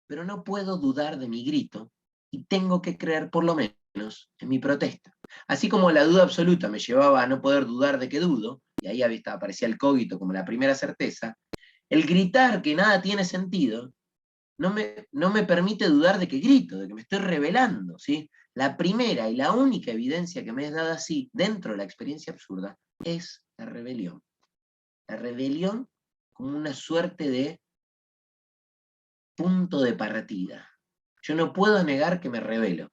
pero no puedo dudar de mi grito y tengo que creer por lo menos en mi protesta. Así como la duda absoluta me llevaba a no poder dudar de que dudo, y ahí aparecía el cogito como la primera certeza, El gritar que nada tiene sentido no me permite dudar de que grito, de que me estoy rebelando, ¿sí? La primera y la única evidencia que me es dada así, dentro de la experiencia absurda, es la rebelión. La rebelión como una suerte de punto de partida. Yo no puedo negar que me rebelo,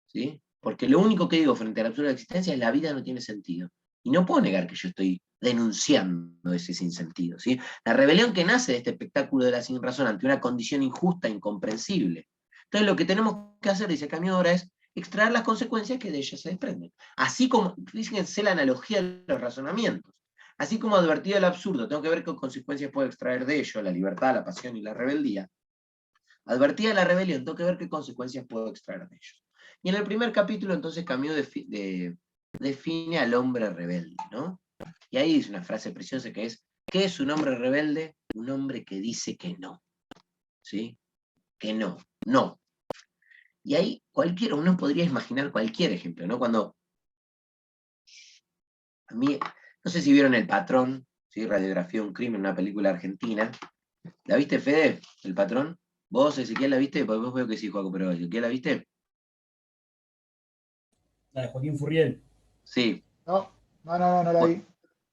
¿sí? Porque lo único que digo frente a la absurda existencia es la vida no tiene sentido. Y no puedo negar que yo estoy denunciando ese sinsentido, ¿sí? La rebelión que nace de este espectáculo de la sinrazón ante una condición injusta e incomprensible. Entonces lo que tenemos que hacer, dice Camus ahora, es extraer las consecuencias que de ellas se desprenden. Así como, fíjense la analogía de los razonamientos. Así como advertido el absurdo, tengo que ver qué consecuencias puedo extraer de ello, la libertad, la pasión y la rebeldía. Advertida la rebelión, tengo que ver qué consecuencias puedo extraer de ellos. Y en el primer capítulo, entonces, Camus define al hombre rebelde, ¿no? Y ahí dice una frase preciosa que es, ¿qué es un hombre rebelde? Un hombre que dice que no, ¿sí? Que no, no. Y ahí uno podría imaginar cualquier ejemplo, ¿no? Cuando, a mí, no sé si vieron El Patrón, ¿sí? Radiografía de un crimen, una película argentina. ¿La viste, Fede? ¿El Patrón? ¿Vos, Ezequiel, la viste? Porque vos veo que sí, Joaco, pero ¿Ezequiel la viste? La de Joaquín Furriel. Sí. No, no la Bueno, vi.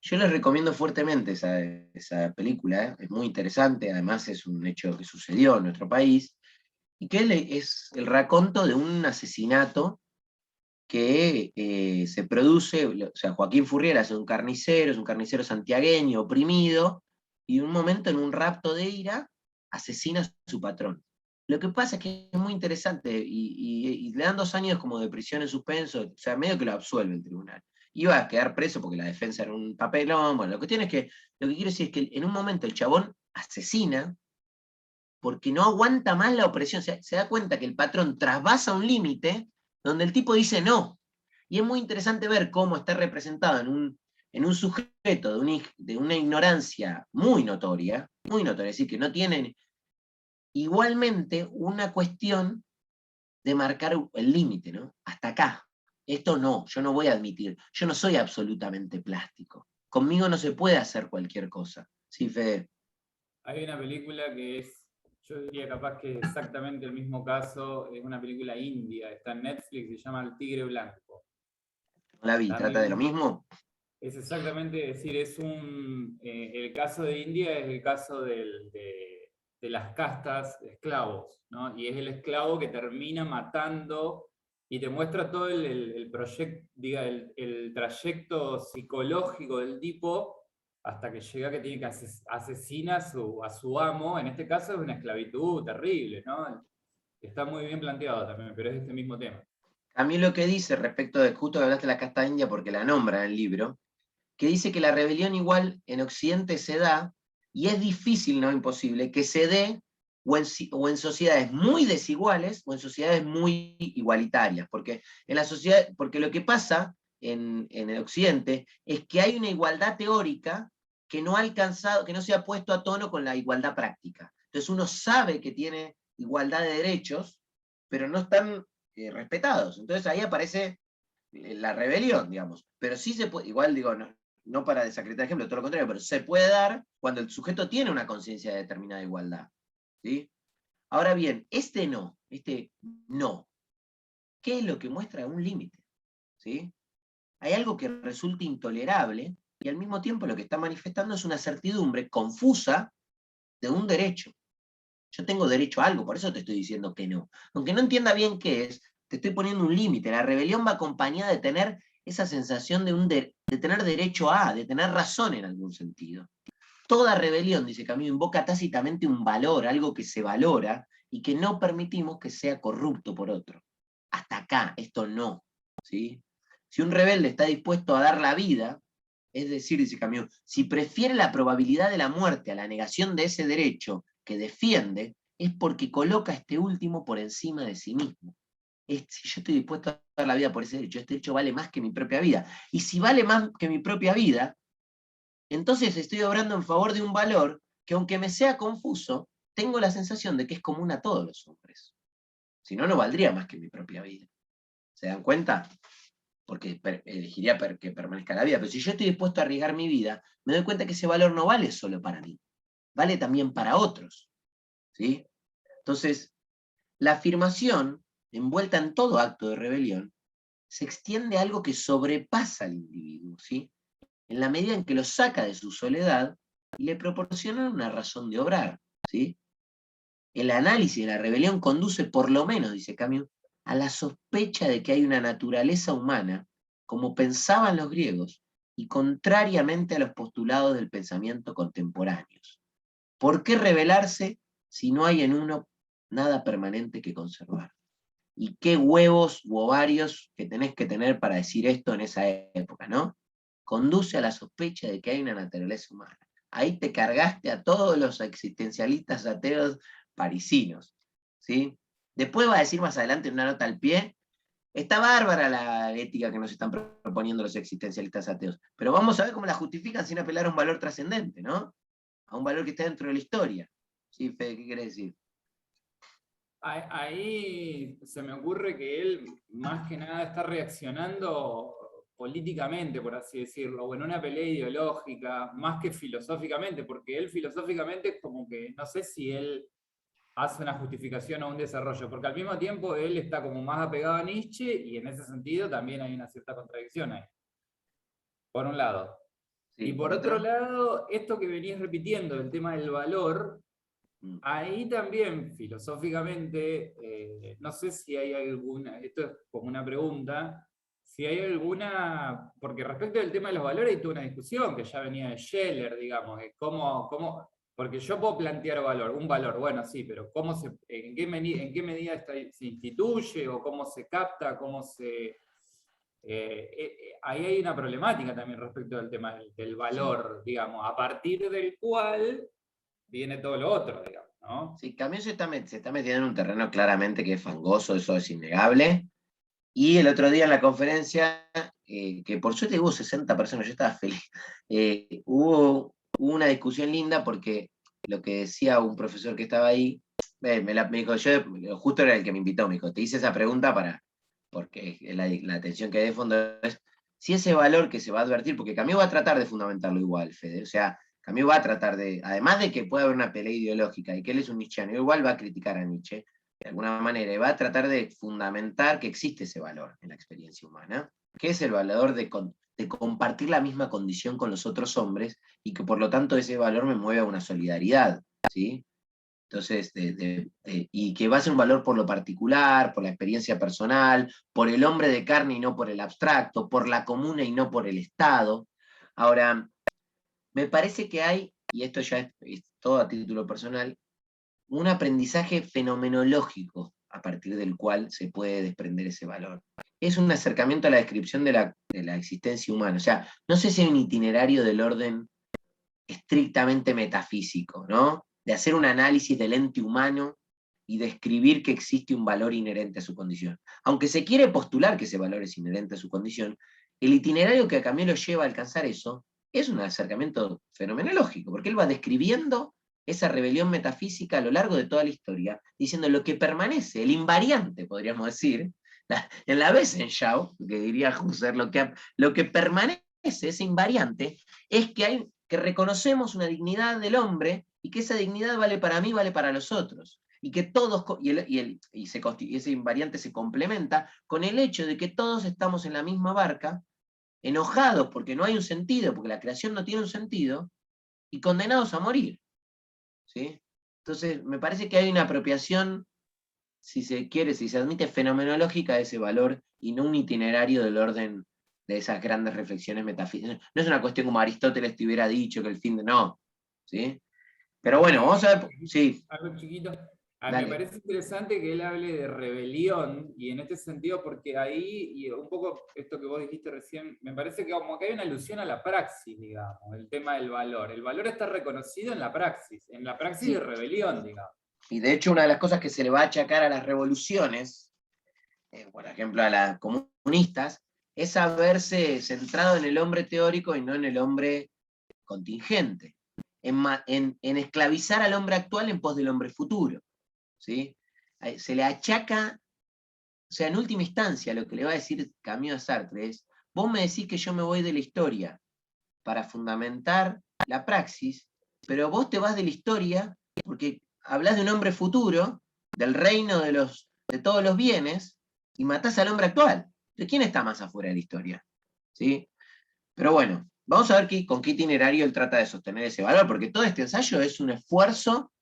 yo les recomiendo fuertemente esa película, ¿eh? Es muy interesante, además es un hecho que sucedió en nuestro país, y que es el raconto de un asesinato que se produce, o sea, Joaquín Furriel es un carnicero santiagueño, oprimido, y en un momento en un rapto de ira, asesina a su patrón. Lo que pasa es que es muy interesante, y le dan 2 años como de prisión en suspenso, o sea, medio que lo absuelve el tribunal. Iba a quedar preso porque la defensa era un papelón, bueno, lo que tiene es que, lo que quiero decir es que en un momento el chabón asesina, porque no aguanta más la opresión. Se da cuenta que el patrón trasvasa un límite donde el tipo dice no. Y es muy interesante ver cómo está representado en un sujeto de una ignorancia muy notoria, es decir, que no tiene igualmente una cuestión de marcar el límite, ¿no? Hasta acá. Esto no, yo no voy a admitir. Yo no soy absolutamente plástico. Conmigo no se puede hacer cualquier cosa. Sí, Fede. Hay una película que es, yo diría capaz que es exactamente el mismo caso, es una película india, está en Netflix, se llama El Tigre Blanco. No la vi, ¿trata de lo También mismo? es exactamente, es decir, el caso de India es el caso de las castas de esclavos, ¿no? Y es el esclavo que termina matando y te muestra todo el proyecto, diga, el trayecto psicológico del tipo hasta que llega que tiene que asesinar a su amo. En este caso es una esclavitud terrible, ¿no? Está muy bien planteado también, pero es este mismo tema. A mí lo que dice respecto de, justo que hablaste de la casta india porque la nombra en el libro, que dice que la rebelión igual en Occidente se da, y es difícil, no imposible, que se dé o en sociedades muy desiguales o en sociedades muy igualitarias, porque, en la sociedad, porque lo que pasa en el Occidente es que hay una igualdad teórica que no ha alcanzado, que no se ha puesto a tono con la igualdad práctica. Entonces uno sabe que tiene igualdad de derechos, pero no están respetados. Entonces ahí aparece la rebelión, digamos. Pero sí se puede, igual digo, no para desacreditar ejemplo, todo lo contrario, pero se puede dar cuando el sujeto tiene una conciencia de determinada igualdad. ¿Sí? Ahora bien, este no, ¿qué es lo que muestra un límite? ¿Sí? Hay algo que resulta intolerable y al mismo tiempo lo que está manifestando es una certidumbre confusa de un derecho. Yo tengo derecho a algo, por eso te estoy diciendo que no. Aunque no entienda bien qué es, te estoy poniendo un límite. La rebelión va acompañada de tener esa sensación de tener derecho a, de tener razón en algún sentido. Toda rebelión, dice Camus, invoca tácitamente un valor, algo que se valora y que no permitimos que sea corrupto por otro. Hasta acá, esto no. ¿Sí? Si un rebelde está dispuesto a dar la vida, es decir, dice Camus, si prefiere la probabilidad de la muerte a la negación de ese derecho que defiende, es porque coloca este último por encima de sí mismo. Si yo estoy dispuesto a dar la vida por ese derecho, este derecho vale más que mi propia vida. Y si vale más que mi propia vida, entonces estoy obrando en favor de un valor que, aunque me sea confuso, tengo la sensación de que es común a todos los hombres. Si no, no valdría más que mi propia vida. ¿Se dan cuenta? Porque elegiría que permanezca la vida. Pero si yo estoy dispuesto a arriesgar mi vida, me doy cuenta que ese valor no vale solo para mí. vale también para otros, ¿sí? Entonces, la afirmación, envuelta en todo acto de rebelión, se extiende a algo que sobrepasa al individuo, ¿sí? En la medida en que lo saca de su soledad y le proporciona una razón de obrar, ¿sí? El análisis de la rebelión conduce, por lo menos, dice Camus, a la sospecha de que hay una naturaleza humana, como pensaban los griegos, y contrariamente a los postulados del pensamiento contemporáneos. ¿Por qué rebelarse si no hay en uno nada permanente que conservar? Y qué huevos u ovarios que tenés que tener para decir esto en esa época, ¿no? Conduce a la sospecha de que hay una naturaleza humana. Ahí te cargaste a todos los existencialistas ateos parisinos, ¿sí? Después va a decir más adelante en una nota al pie, está bárbara la ética que nos están proponiendo los existencialistas ateos, pero vamos a ver cómo la justifican sin apelar a un valor trascendente, ¿no? A un valor que está dentro de la historia. ¿Sí, Fede, qué querés decir? Ahí se me ocurre que él más que nada está reaccionando políticamente, por así decirlo, o en una pelea ideológica, más que filosóficamente, porque él filosóficamente es como que, no sé si él hace una justificación o un desarrollo, porque al mismo tiempo él está como más apegado a Nietzsche y en ese sentido también hay una cierta contradicción ahí, por un lado. Sí, Y por otro lado, esto que venís repitiendo, el tema del valor, ahí también, filosóficamente, no sé si hay alguna, esto es como una pregunta, si hay alguna, porque respecto del tema de los valores hay toda una discusión que ya venía de Scheller, digamos, de porque yo puedo plantear un valor, bueno, sí, pero en qué medida se instituye o cómo se capta, ahí hay una problemática también respecto del tema del valor, digamos, a partir del cual viene todo lo otro, digamos, ¿no? Sí, Camus se está metiendo en un terreno claramente que es fangoso, eso es innegable. Y el otro día en la conferencia, que por suerte hubo 60 personas, yo estaba feliz, hubo una discusión linda porque lo que decía un profesor que estaba ahí, me dijo, justo era el que me invitó, me dijo, te hice esa pregunta porque la atención que hay de fondo es si ese valor que se va a advertir, porque Camus va a tratar de fundamentarlo igual, Fede, o sea, Camus va a tratar de, además de que puede haber una pelea ideológica y que él es un nietzscheano, igual va a criticar a Nietzsche, de alguna manera, y va a tratar de fundamentar que existe ese valor en la experiencia humana, que es el valor de compartir la misma condición con los otros hombres, y que por lo tanto ese valor me mueve a una solidaridad, ¿sí? Entonces, y que va a ser un valor por lo particular, por la experiencia personal, por el hombre de carne y no por el abstracto, por la comuna y no por el Estado. Ahora, me parece que hay, y esto ya es todo a título personal, un aprendizaje fenomenológico a partir del cual se puede desprender ese valor. Es un acercamiento a la descripción de la existencia humana. O sea, no sé si hay un itinerario del orden estrictamente metafísico, ¿no? De hacer un análisis del ente humano y describir que existe un valor inherente a su condición. Aunque se quiere postular que ese valor es inherente a su condición, el itinerario que a Camus lo lleva a alcanzar eso es un acercamiento fenomenológico, porque él va describiendo esa rebelión metafísica a lo largo de toda la historia, diciendo lo que permanece, el invariante, podríamos decir, en la Wesensschau, que diría Husserl, lo que permanece, ese invariante, es que reconocemos una dignidad del hombre y que esa dignidad vale para mí, vale para los otros. Y que todos, ese invariante se complementa con el hecho de que todos estamos en la misma barca, enojados porque no hay un sentido, porque la creación no tiene un sentido, y condenados a morir. ¿Sí? Entonces, me parece que hay una apropiación, si se quiere, si se admite, fenomenológica de ese valor y no un itinerario del orden de esas grandes reflexiones metafísicas. No es una cuestión como Aristóteles te hubiera dicho que el fin de... No, ¿sí? Pero bueno, vamos a ver... Sí, Algo chiquito. Me dale. parece interesante que él hable de rebelión, y en este sentido, porque ahí, y un poco esto que vos dijiste recién, me parece que como que hay una alusión a la praxis, digamos, el tema del valor. El valor está reconocido en la praxis Sí. de rebelión, digamos. Y de hecho, una de las cosas que se le va a achacar a las revoluciones, por ejemplo a las comunistas, es haberse centrado en el hombre teórico y no en el hombre contingente, en esclavizar al hombre actual en pos del hombre futuro. ¿Sí? Se le achaca, o sea, en última instancia, lo que le va a decir Camus a Sartre es, vos me decís que yo me voy de la historia para fundamentar la praxis, pero vos te vas de la historia porque hablas de un hombre futuro, del reino de todos los bienes, y matás al hombre actual. ¿De quién está más afuera de la historia? ¿Sí? Pero bueno, vamos a ver con qué itinerario él trata de sostener ese valor, porque todo este ensayo es un esfuerzo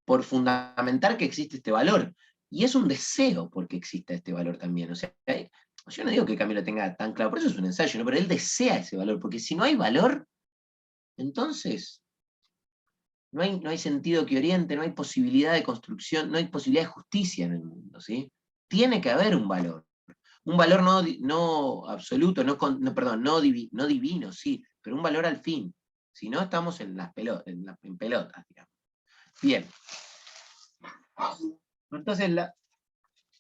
por fundamentar que existe este valor. Y es un deseo porque exista este valor también. O sea, yo no digo que Camus lo tenga tan claro, por eso es un ensayo, ¿no? Pero él desea ese valor, porque si no hay valor, entonces no hay sentido que oriente, no hay posibilidad de construcción, no hay posibilidad de justicia en el mundo, ¿sí? Tiene que haber un valor. Un valor no absoluto, perdón, no divino, sí, pero un valor al fin. Si no, estamos en pelotas, digamos. Bien. Entonces,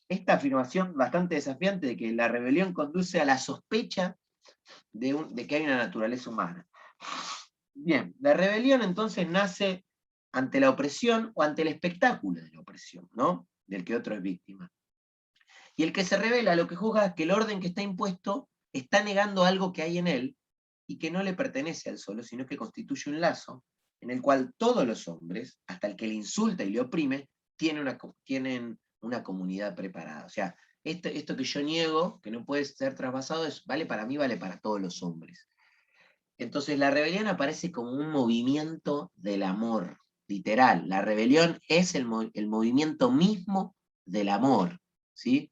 esta afirmación bastante desafiante de que la rebelión conduce a la sospecha de que hay una naturaleza humana. Bien, la rebelión entonces nace ante la opresión o ante el espectáculo de la opresión, ¿no? Del que otro es víctima. Y el que se rebela lo que juzga es que el orden que está impuesto está negando algo que hay en él y que no le pertenece al solo, sino que constituye un lazo en el cual todos los hombres, hasta el que le insulta y le oprime, tienen una comunidad preparada. O sea, esto que yo niego, que no puede ser trasvasado, vale para mí, vale para todos los hombres. Entonces la rebelión aparece como un movimiento del amor, literal. La rebelión es el movimiento mismo del amor, ¿sí?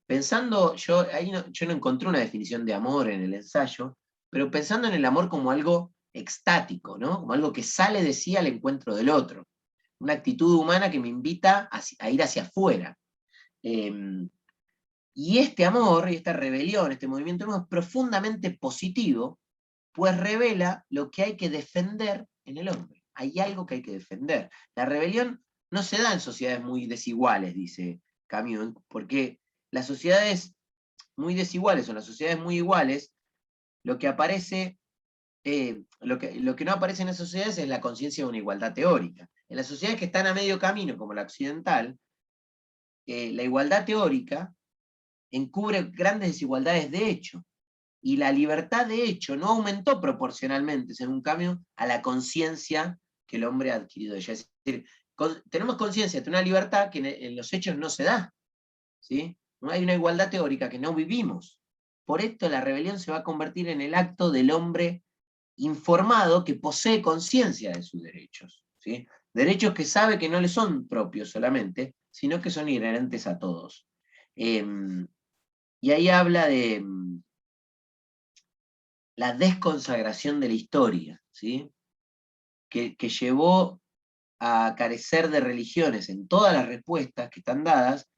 Pensando, yo no encontré una definición de amor en el ensayo, pero pensando en el amor como algo extático, ¿no? Como algo que sale de sí al encuentro del otro. Una actitud humana que me invita a ir hacia afuera. Y este amor, y esta rebelión, este movimiento es profundamente positivo, pues revela lo que hay que defender en el hombre. Hay algo que hay que defender. La rebelión no se da en sociedades muy desiguales, dice Camus, porque las sociedades muy desiguales o las sociedades muy iguales, lo que aparece, lo que no aparece en esas sociedades es la conciencia de una igualdad teórica. En las sociedades que están a medio camino, como la occidental, la igualdad teórica encubre grandes desigualdades de hecho. Y la libertad de hecho no aumentó proporcionalmente, según Camus, a la conciencia que el hombre ha adquirido de ella. Es decir, tenemos conciencia de una libertad que en los hechos no se da. ¿Sí? No hay una igualdad teórica que no vivimos. Por esto la rebelión se va a convertir en el acto del hombre informado que posee conciencia de sus derechos. ¿Sí? Derechos que sabe que no le son propios solamente, sino que son inherentes a todos. Y ahí habla de la desconsagración de la historia, ¿sí? que llevó a carecer de religiones en todas las respuestas que están dadas,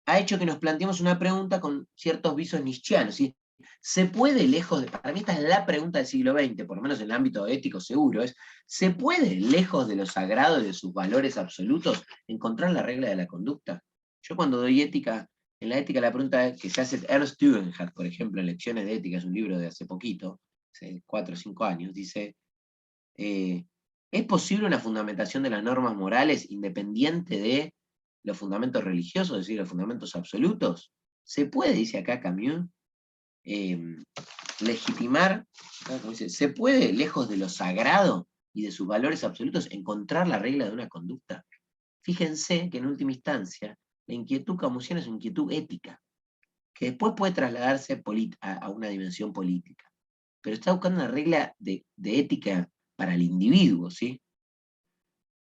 ha hecho que nos planteemos una pregunta con ciertos visos nietzscheanos, ¿sí? ¿Se puede, para mí esta es la pregunta del siglo XX, por lo menos en el ámbito ético seguro, ¿se puede, lejos de lo sagrado y de sus valores absolutos, encontrar la regla de la conducta? Yo cuando doy ética, en la ética la pregunta que se hace Ernst Tugendhat, por ejemplo, en Lecciones de Ética, es un libro de hace poquito, hace 4 o 5 años, dice, ¿es posible una fundamentación de las normas morales independiente de los fundamentos religiosos, es decir, los fundamentos absolutos? ¿Se puede, dice acá Camus, legitimar, ¿cómo dice? ¿Se puede, lejos de lo sagrado y de sus valores absolutos, encontrar la regla de una conducta? Fíjense que en última instancia, la inquietud camusiana es una inquietud ética, que después puede trasladarse a una dimensión política. Pero está buscando una regla de ética para el individuo, ¿sí?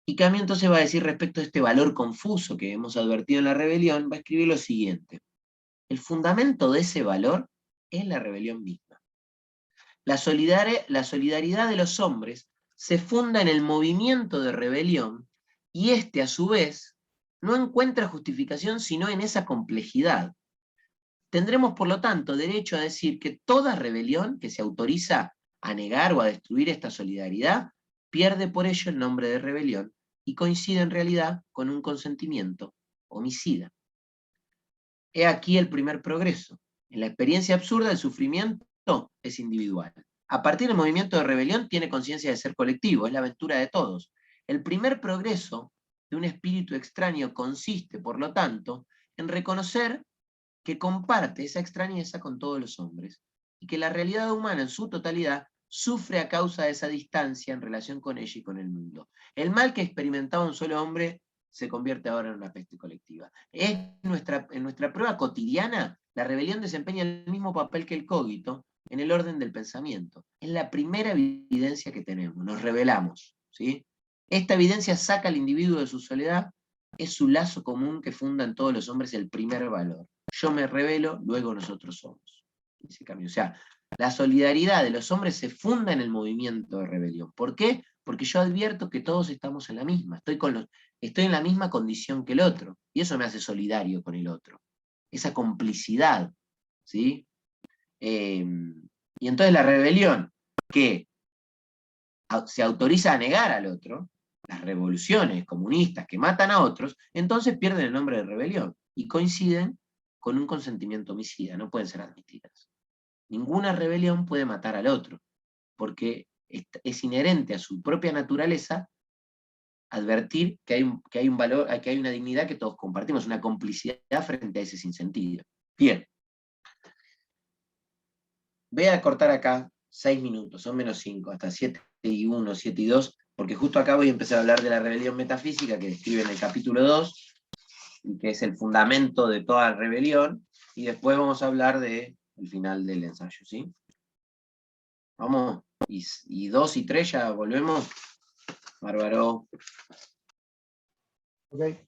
Y Camus entonces va a decir respecto a este valor confuso que hemos advertido en la rebelión, va a escribir lo siguiente. El fundamento de ese valor es la rebelión misma. La solidaridad de los hombres se funda en el movimiento de rebelión y este, a su vez, no encuentra justificación sino en esa complejidad. Tendremos, por lo tanto, derecho a decir que toda rebelión que se autoriza a negar o a destruir esta solidaridad pierde por ello el nombre de rebelión y coincide en realidad con un consentimiento homicida. He aquí el primer progreso. En la experiencia absurda, el sufrimiento es individual. A partir del movimiento de rebelión tiene conciencia de ser colectivo, es la aventura de todos. El primer progreso de un espíritu extraño consiste, por lo tanto, en reconocer que comparte esa extrañeza con todos los hombres, y que la realidad humana en su totalidad sufre a causa de esa distancia en relación con ella y con el mundo. El mal que experimentaba un solo hombre se convierte ahora en una peste colectiva. En nuestra prueba cotidiana, la rebelión desempeña el mismo papel que el cogito en el orden del pensamiento. Es la primera evidencia que tenemos, nos rebelamos, ¿sí? Esta evidencia saca al individuo de su soledad, es su lazo común que funda en todos los hombres el primer valor. Yo me rebelo, luego nosotros somos. Ese cambio. O sea, la solidaridad de los hombres se funda en el movimiento de rebelión. ¿Por qué? Porque yo advierto que todos estamos en la misma, estoy en la misma condición que el otro, y eso me hace solidario con el otro. Esa complicidad, ¿sí? Y entonces la rebelión, que se autoriza a negar al otro, las revoluciones comunistas que matan a otros, entonces pierden el nombre de rebelión, y coinciden con un consentimiento homicida, no pueden ser admitidas. Ninguna rebelión puede matar al otro, porque es inherente a su propia naturaleza advertir que hay un valor, que hay una dignidad que todos compartimos, una complicidad frente a ese sinsentido. Bien. Voy a cortar acá 6 minutos, son menos 5, hasta 7:01, 7:02, porque justo acá voy a empezar a hablar de la rebelión metafísica que describe en el capítulo 2, y que es el fundamento de toda rebelión, y después vamos a hablar del final del ensayo, ¿sí? Vamos, y 2 y 3 ya volvemos. Bárbaro. Ok.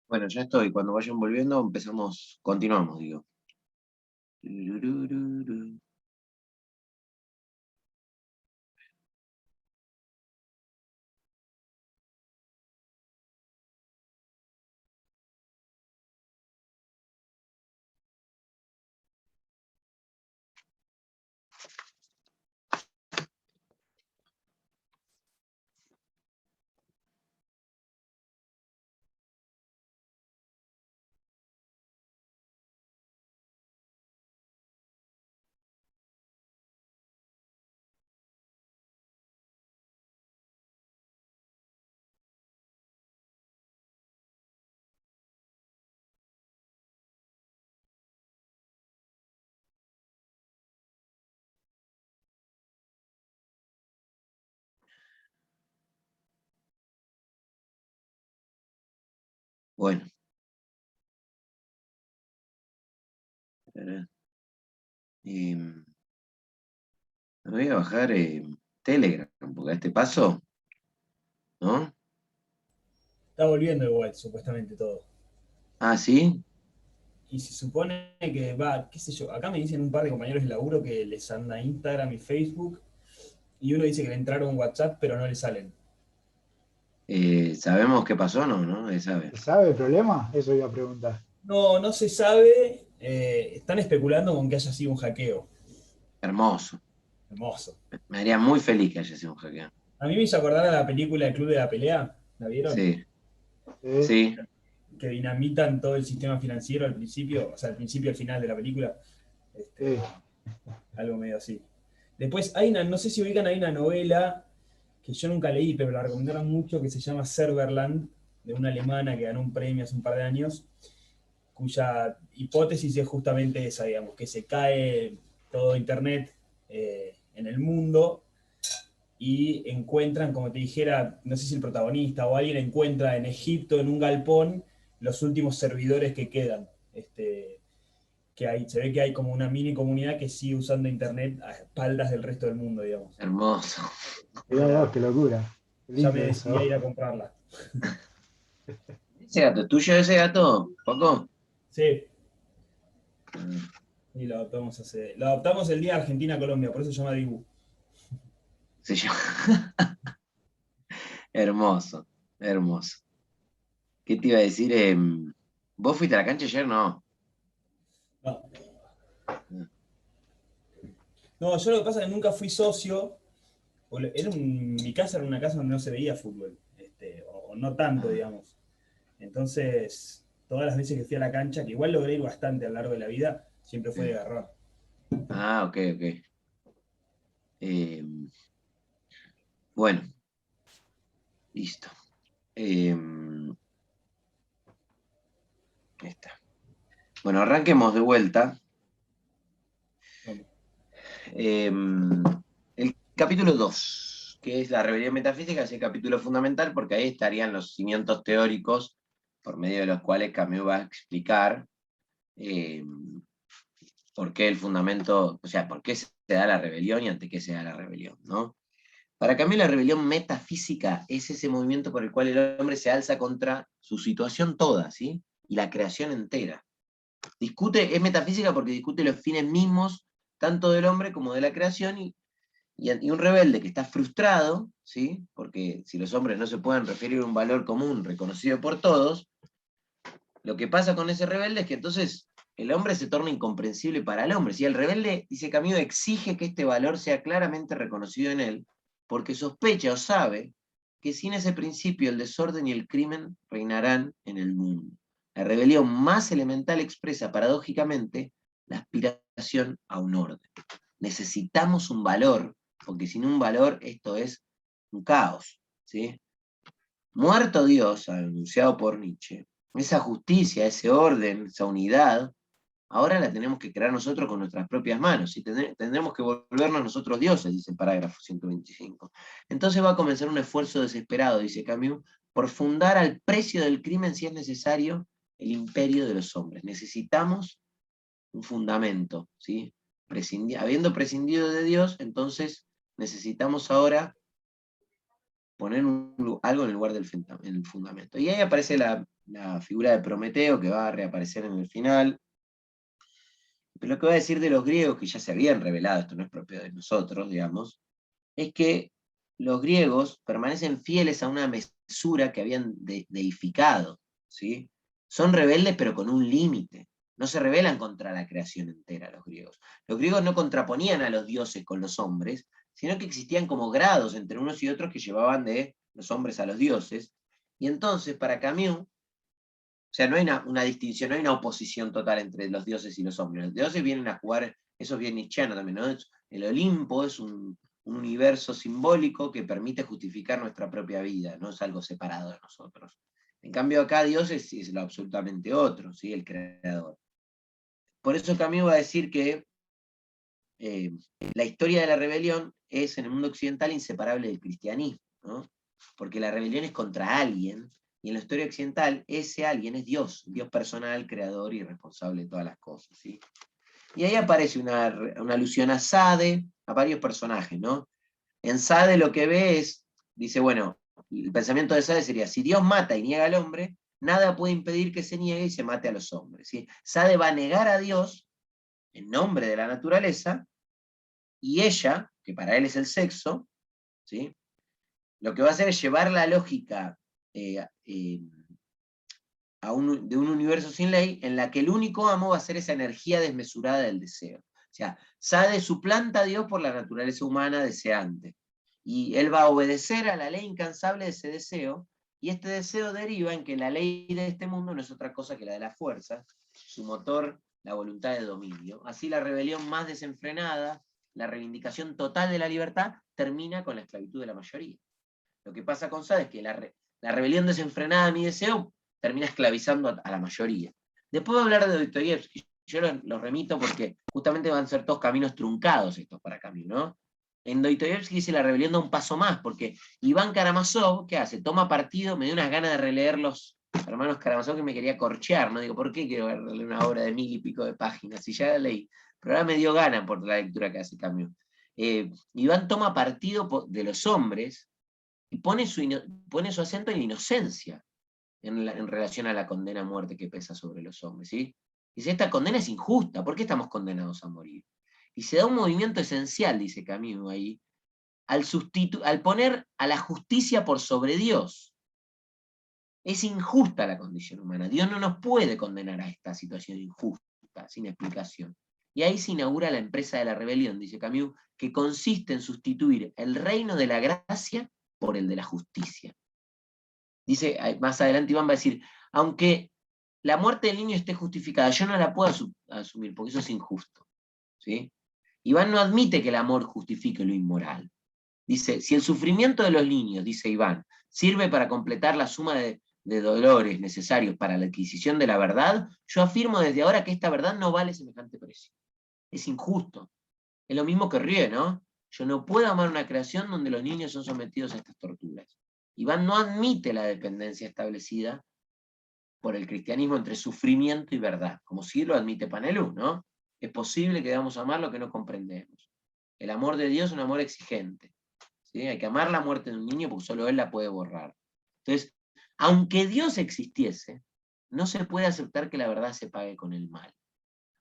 Bueno, ya estoy. Cuando vayan volviendo, continuamos, digo. Bueno. Me voy a bajar Telegram, porque a este paso, ¿no? Está volviendo igual, supuestamente todo. Ah, ¿sí? Y se supone que va, qué sé yo, acá me dicen un par de compañeros de laburo que les anda Instagram y Facebook, y uno dice que le entraron WhatsApp, pero no le salen. ¿Sabemos qué pasó? No, ¿no? Nadie sabe. ¿Se sabe el problema? Eso iba a preguntar. No, no se sabe. Están especulando con que haya sido un hackeo. Hermoso. Hermoso. Me haría muy feliz que haya sido un hackeo. A mí me hizo acordar a la película El Club de la Pelea. ¿La vieron? Sí, ¿Sí? sí. Que dinamitan todo el sistema financiero al principio, o sea, al principio y al final de la película. Sí. Algo medio así. Después hay una, no sé si ubican, hay una novela que yo nunca leí, pero la recomendaron mucho, que se llama Serverland, de una alemana que ganó un premio hace un par de años, cuya hipótesis es justamente esa, digamos, que se cae todo Internet en el mundo y encuentran, como te dijera, no sé si el protagonista o alguien encuentra en Egipto, en un galpón, los últimos servidores que quedan. Que hay, se ve que hay como una mini comunidad que sigue usando Internet a espaldas del resto del mundo, digamos. Hermoso. Mirá vos, qué locura. Qué Ya me lindo decidí a eso. ir a comprarla. ¿Ese gato es tuyo, ese gato, Paco? Sí, Ah, y lo adoptamos el día Argentina-Colombia, por eso se llama Dibu. se llama. Hermoso, hermoso. ¿Qué te iba a decir? ¿Vos fuiste a la cancha ayer? No. No, Ah, no, yo lo que pasa es que nunca fui socio. Mi casa era una casa donde no se veía fútbol, o no tanto, ah, digamos. Entonces, todas las veces que fui a la cancha, que igual logré ir bastante a lo largo de la vida, siempre fue de sí. agarrar. Ok, ok. Eh, bueno, listo. Eh, ahí está. Bueno, arranquemos de vuelta. Vamos. Eh, el capítulo 2, que es la rebelión metafísica, es el capítulo fundamental porque ahí estarían los cimientos teóricos por medio de los cuales Camus va a explicar eh, por qué el fundamento, o sea, por qué se da la rebelión y ante qué se da la rebelión, ¿no? Para Camus la rebelión metafísica es ese movimiento por el cual el hombre se alza contra su situación toda, ¿sí? Y la creación entera. Es metafísica porque discute los fines mismos tanto del hombre como de la creación y un rebelde que está frustrado, ¿sí? Porque si los hombres no se pueden referir a un valor común reconocido por todos, lo que pasa con ese rebelde es que entonces el hombre se torna incomprensible para el hombre. Si el rebelde, dice Camus, exige que este valor sea claramente reconocido en él, porque sospecha o sabe que sin ese principio el desorden y el crimen reinarán en el mundo. La rebelión más elemental expresa paradójicamente la aspiración a un orden. Necesitamos un valor, porque sin un valor esto es un caos, ¿sí? Muerto Dios, anunciado por Nietzsche, esa justicia, ese orden, esa unidad, ahora la tenemos que crear nosotros con nuestras propias manos y tendremos que volvernos nosotros dioses, dice el parágrafo 125. Entonces va a comenzar un esfuerzo desesperado, dice Camus, por fundar al precio del crimen, si es necesario, el imperio de los hombres. Necesitamos un fundamento, ¿sí? Habiendo prescindido de Dios, entonces necesitamos ahora poner algo en el lugar del fundamento. Y ahí aparece la figura de Prometeo, que va a reaparecer en el final. Pero lo que va a decir de los griegos, que ya se habían revelado, esto no es propio de nosotros, digamos, es que los griegos permanecen fieles a una mesura que habían deificado, ¿sí? Son rebeldes pero con un límite. No se rebelan contra la creación entera los griegos. Los griegos no contraponían a los dioses con los hombres, sino que existían como grados entre unos y otros que llevaban de los hombres a los dioses. Y entonces, para Camus, o sea, no hay una distinción, no hay una oposición total entre los dioses y los hombres. Los dioses vienen a jugar, eso es bien nietzscheano también, ¿no? El Olimpo es un universo simbólico que permite justificar nuestra propia vida, no es algo separado de nosotros. En cambio acá Dios es lo absolutamente otro, ¿sí? El creador. Por eso Camus va a decir que la historia de la rebelión es en el mundo occidental inseparable del cristianismo, ¿no? Porque la rebelión es contra alguien, y en la historia occidental ese alguien es Dios, Dios personal, creador y responsable de todas las cosas, ¿sí? Y ahí aparece una alusión a Sade, a varios personajes, ¿no? En Sade lo que ve es, dice, bueno, el pensamiento de Sade sería, si Dios mata y niega al hombre, nada puede impedir que se niegue y se mate a los hombres, ¿sí? Sade va a negar a Dios en nombre de la naturaleza, y ella, que para él es el sexo, ¿sí? Lo que va a hacer es llevar la lógica de un universo sin ley, en la que el único amo va a ser esa energía desmesurada del deseo. O sea, Sade suplanta a Dios por la naturaleza humana deseante. Y él va a obedecer a la ley incansable de ese deseo, y este deseo deriva en que la ley de este mundo no es otra cosa que la de la fuerza, su motor, la voluntad de dominio. Así la rebelión más desenfrenada, la reivindicación total de la libertad, termina con la esclavitud de la mayoría. Lo que pasa con Sade es que la rebelión desenfrenada de mi deseo termina esclavizando a la mayoría. Después voy a hablar de Dostoyevsky, yo los remito porque justamente van a ser todos caminos truncados estos para Camus, ¿no? En Dostoyevsky dice la rebelión da un paso más, porque Iván Karamazov, ¿qué hace? Toma partido, me dio unas ganas de releer los hermanos Karamazov que me quería corchear, ¿no? Digo, ¿por qué quiero leer una obra de 1000 y pico de páginas? Si ya la leí. Pero ahora me dio ganas por la lectura que hace Camus. Iván toma partido de los hombres y pone su acento en la inocencia en relación a la condena a muerte que pesa sobre los hombres, ¿sí? Dice, esta condena es injusta, ¿por qué estamos condenados a morir? Y se da un movimiento esencial, dice Camus ahí, al poner a la justicia por sobre Dios. Es injusta la condición humana, Dios no nos puede condenar a esta situación injusta, sin explicación. Y ahí se inaugura la empresa de la rebelión, dice Camus, que consiste en sustituir el reino de la gracia por el de la justicia. Dice, más adelante Iván va a decir, aunque la muerte del niño esté justificada, yo no la puedo asumir, porque eso es injusto, ¿sí? Iván no admite que el amor justifique lo inmoral. Dice, si el sufrimiento de los niños, dice Iván, sirve para completar la suma de dolores necesarios para la adquisición de la verdad, yo afirmo desde ahora que esta verdad no vale semejante precio. Es injusto. Es lo mismo que Rie, ¿no? Yo no puedo amar una creación donde los niños son sometidos a estas torturas. Iván no admite la dependencia establecida por el cristianismo entre sufrimiento y verdad, como sí lo admite Panelú, ¿no? Es posible que debamos amar lo que no comprendemos. El amor de Dios es un amor exigente, ¿sí? Hay que amar la muerte de un niño porque solo Él la puede borrar. Entonces, aunque Dios existiese, no se puede aceptar que la verdad se pague con el mal.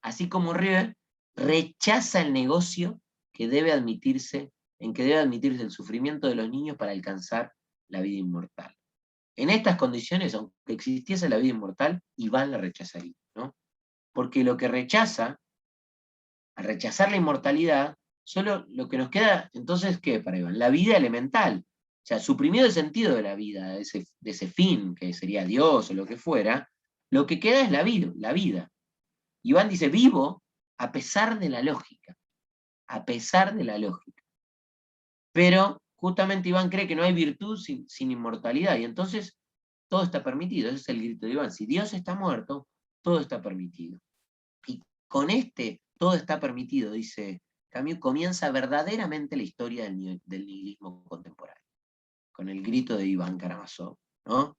Así como River rechaza el negocio que debe admitirse, en que debe admitirse el sufrimiento de los niños para alcanzar la vida inmortal. En estas condiciones, aunque existiese la vida inmortal, Iván la rechazaría, ¿no? Porque lo que rechaza, al rechazar la inmortalidad, solo lo que nos queda, entonces, ¿qué para Iván? La vida elemental. O sea, suprimido el sentido de la vida, de ese fin, que sería Dios o lo que fuera, lo que queda es la vida. Iván dice, vivo a pesar de la lógica. A pesar de la lógica. Pero justamente Iván cree que no hay virtud sin inmortalidad, y entonces todo está permitido. Ese es el grito de Iván. Si Dios está muerto, todo está permitido. Y con todo está permitido, dice Camus, comienza verdaderamente la historia del nihilismo contemporáneo. Con el grito de Iván Karamazov, ¿no?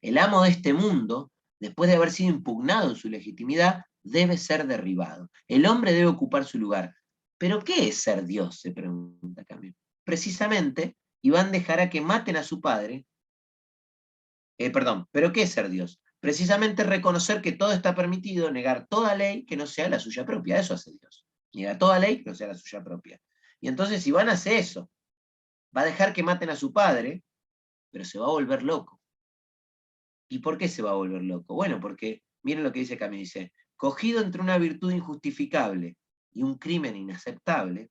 El amo de este mundo, después de haber sido impugnado en su legitimidad, debe ser derribado. El hombre debe ocupar su lugar. ¿Pero qué es ser Dios?, se pregunta Camus. Precisamente, Iván dejará que maten a su padre. ¿Pero qué es ser Dios? precisamente reconocer que todo está permitido, negar toda ley que no sea la suya propia. Eso hace Dios. Niega toda ley que no sea la suya propia. Y entonces Iván hace eso. Va a dejar que maten a su padre, pero se va a volver loco. ¿Y por qué se va a volver loco? Bueno, porque, miren lo que dice Camus, dice, cogido entre una virtud injustificable y un crimen inaceptable,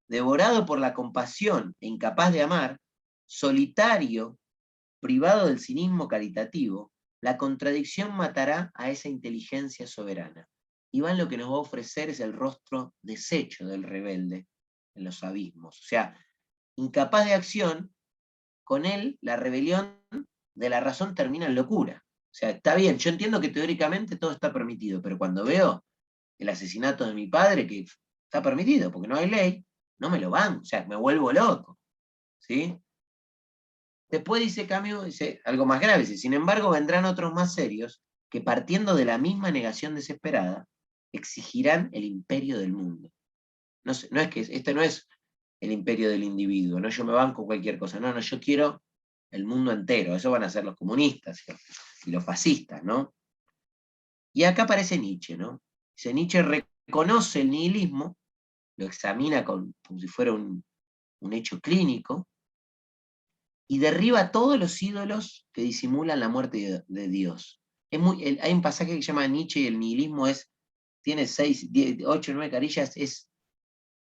devorado por la compasión e incapaz de amar, solitario, privado del cinismo caritativo, la contradicción matará a esa inteligencia soberana. Iván lo que nos va a ofrecer es el rostro deshecho del rebelde en los abismos. O sea, incapaz de acción, con él la rebelión de la razón termina en locura. O sea, está bien, yo entiendo que teóricamente todo está permitido, pero cuando veo el asesinato de mi padre, que está permitido porque no hay ley, no me lo van, o sea, me vuelvo loco. ¿Sí? Después dice Camus, dice algo más grave, dice, sin embargo vendrán otros más serios que partiendo de la misma negación desesperada, exigirán el imperio del mundo. No, no es que este no es el imperio del individuo, no yo me banco cualquier cosa, no, yo quiero el mundo entero, eso van a ser los comunistas y los fascistas, ¿no? Y acá aparece Nietzsche, ¿no? Dice, Nietzsche reconoce el nihilismo, lo examina como si fuera un hecho clínico, y derriba todos los ídolos que disimulan la muerte de Dios. Hay un pasaje que se llama Nietzsche y el nihilismo tiene 6, 10, 8, 9 carillas,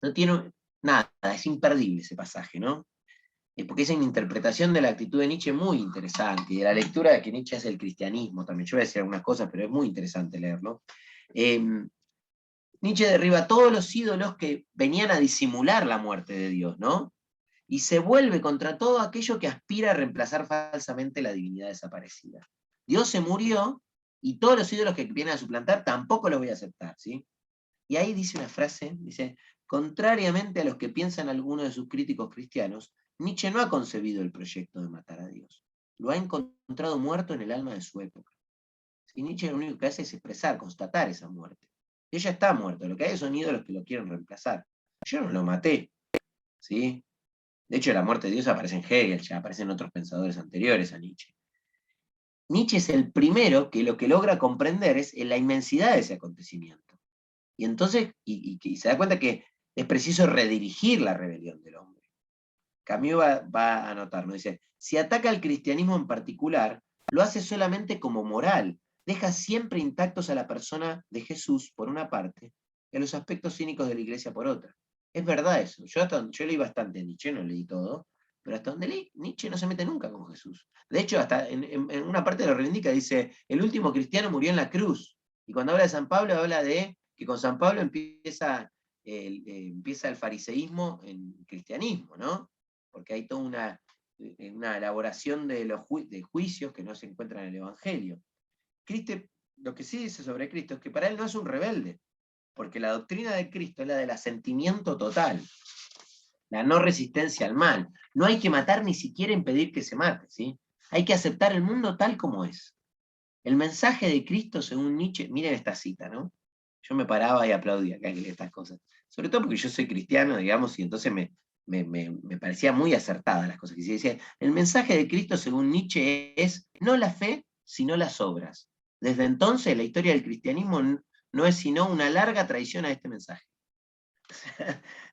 no tiene nada, es imperdible ese pasaje, ¿no? Porque es una interpretación de la actitud de Nietzsche muy interesante, y de la lectura de que Nietzsche hace el cristianismo también. Yo voy a decir algunas cosas, pero es muy interesante leerlo. Nietzsche derriba todos los ídolos que venían a disimular la muerte de Dios, ¿no? Y se vuelve contra todo aquello que aspira a reemplazar falsamente la divinidad desaparecida. Dios se murió, y todos los ídolos que vienen a suplantar tampoco los voy a aceptar, ¿sí? Y ahí dice una frase, dice, contrariamente a los que piensan algunos de sus críticos cristianos, Nietzsche no ha concebido el proyecto de matar a Dios. Lo ha encontrado muerto en el alma de su época. Y Nietzsche lo único que hace es expresar, constatar esa muerte. Él ya está muerto, lo que hay son ídolos que lo quieren reemplazar. Yo no lo maté, ¿sí? De hecho, la muerte de Dios aparece en Hegel, ya aparecen otros pensadores anteriores a Nietzsche. Nietzsche es el primero que lo que logra comprender es la inmensidad de ese acontecimiento. Y entonces, y se da cuenta que es preciso redirigir la rebelión del hombre. Camus va a anotarnos, dice, si ataca al cristianismo en particular, lo hace solamente como moral, deja siempre intactos a la persona de Jesús por una parte, y a los aspectos cínicos de la iglesia por otra. Es verdad eso, yo leí bastante Nietzsche, no leí todo, pero hasta donde leí, Nietzsche no se mete nunca con Jesús. De hecho, hasta en una parte lo reivindica, dice, el último cristiano murió en la cruz, y cuando habla de San Pablo, habla de que con San Pablo empieza el fariseísmo en el cristianismo, ¿no? Porque hay toda una elaboración de juicios que no se encuentran en el Evangelio. Cristo, lo que sí dice sobre Cristo es que para él no es un rebelde, porque la doctrina de Cristo es la del asentimiento total, la no resistencia al mal. No hay que matar ni siquiera impedir que se mate, ¿sí? Hay que aceptar el mundo tal como es. El mensaje de Cristo, según Nietzsche, miren esta cita, ¿no? Yo me paraba y aplaudía acá que leía estas cosas. Sobre todo porque yo soy cristiano, digamos, y entonces me parecía muy acertada las cosas que se decían. El mensaje de Cristo, según Nietzsche, es no la fe, sino las obras. Desde entonces, la historia del cristianismo no es sino una larga traición a este mensaje.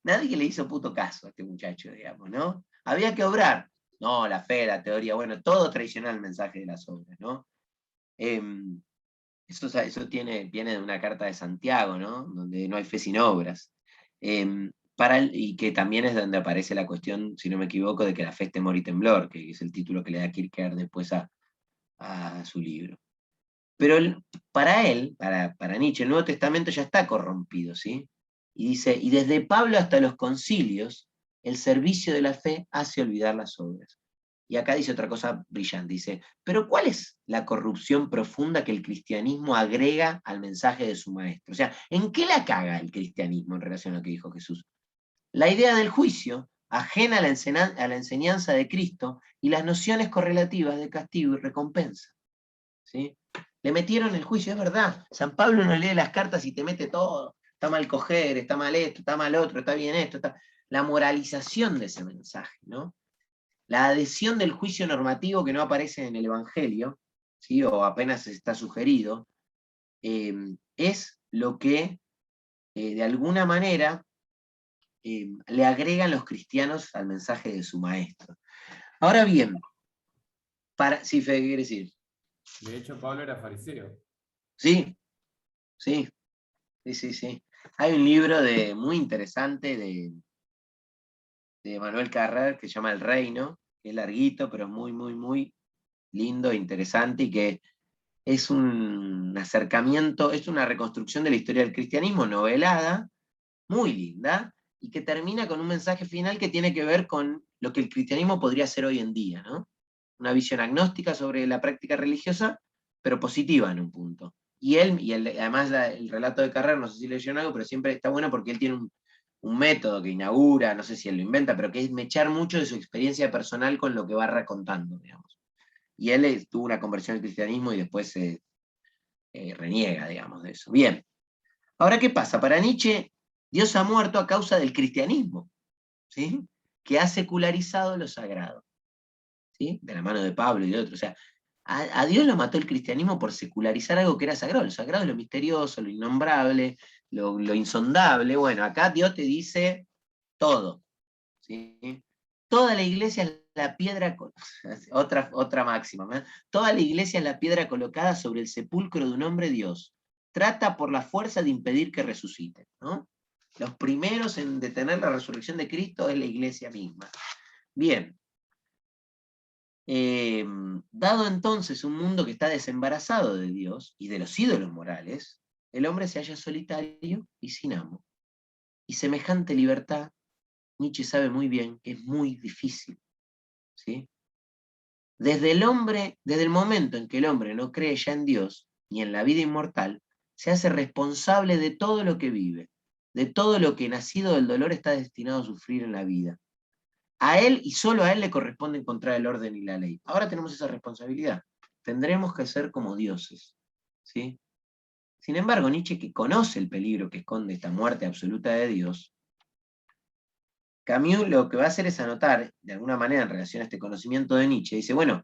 Nadie le hizo puto caso a este muchacho, digamos, ¿no? Había que obrar. No, la fe, la teoría, bueno, todo traiciona el mensaje de las obras, ¿no? Eso viene de una carta de Santiago, ¿no? Donde no hay fe sin obras. Y que también es donde aparece la cuestión, si no me equivoco, de que la fe es temor y temblor, que es el título que le da Kierkegaard después a su libro. Pero para Nietzsche, el Nuevo Testamento ya está corrompido, ¿sí? Y dice, y desde Pablo hasta los concilios, el servicio de la fe hace olvidar las obras. Y acá dice otra cosa brillante, dice, pero ¿cuál es la corrupción profunda que el cristianismo agrega al mensaje de su maestro? O sea, ¿en qué la caga el cristianismo en relación a lo que dijo Jesús? La idea del juicio, ajena a la enseñanza de Cristo, y las nociones correlativas de castigo y recompensa. ¿Sí? Le metieron el juicio, es verdad. San Pablo no lee las cartas y te mete todo. Está mal coger, está mal esto, está mal otro, está bien esto. La moralización de ese mensaje, ¿no? La adhesión del juicio normativo que no aparece en el Evangelio, ¿sí? O apenas está sugerido, es lo que de alguna manera le agregan los cristianos al mensaje de su maestro. Ahora bien, sí, Fede, ¿qué quiere decir? De hecho, Pablo era fariseo. Sí, sí, sí, sí, sí. Hay un libro muy interesante de Manuel Carrer que se llama El Reino, que es larguito, pero es muy, muy, muy lindo, interesante, y que es un acercamiento, es una reconstrucción de la historia del cristianismo novelada, muy linda, y que termina con un mensaje final que tiene que ver con lo que el cristianismo podría ser hoy en día, ¿no? Una visión agnóstica sobre la práctica religiosa, pero positiva en un punto. Además el relato de Carrer, no sé si leyeron algo, pero siempre está bueno porque él tiene un método que inaugura, no sé si él lo inventa, pero que es mechar mucho de su experiencia personal con lo que va recontando, digamos. Y él tuvo una conversión al cristianismo y después se reniega, digamos, de eso. Bien. Ahora, ¿qué pasa? Para Nietzsche, Dios ha muerto a causa del cristianismo, ¿sí? Que ha secularizado lo sagrado, ¿sí? De la mano de Pablo y de otros. O sea, a Dios lo mató el cristianismo por secularizar algo que era sagrado. Lo sagrado es lo misterioso, lo innombrable, lo insondable. Bueno, acá Dios te dice todo, ¿sí? Toda la iglesia es la piedra, otra máxima, ¿eh? Toda la iglesia es la piedra colocada sobre el sepulcro de un hombre Dios. Trata por la fuerza de impedir que resucite, ¿no? Los primeros en detener la resurrección de Cristo es la iglesia misma. Bien. Dado entonces un mundo que está desembarazado de Dios y de los ídolos morales, el hombre se halla solitario y sin amo. Y semejante libertad, Nietzsche sabe muy bien que es muy difícil, ¿sí? Desde el momento en que el hombre no cree ya en Dios, ni en la vida inmortal, se hace responsable de todo lo que vive, de todo lo que nacido del dolor está destinado a sufrir en la vida. A él y solo a él le corresponde encontrar el orden y la ley. Ahora tenemos esa responsabilidad. Tendremos que ser como dioses, ¿sí? Sin embargo, Nietzsche, que conoce el peligro que esconde esta muerte absoluta de Dios, Camus lo que va a hacer es anotar, de alguna manera en relación a este conocimiento de Nietzsche, dice, bueno,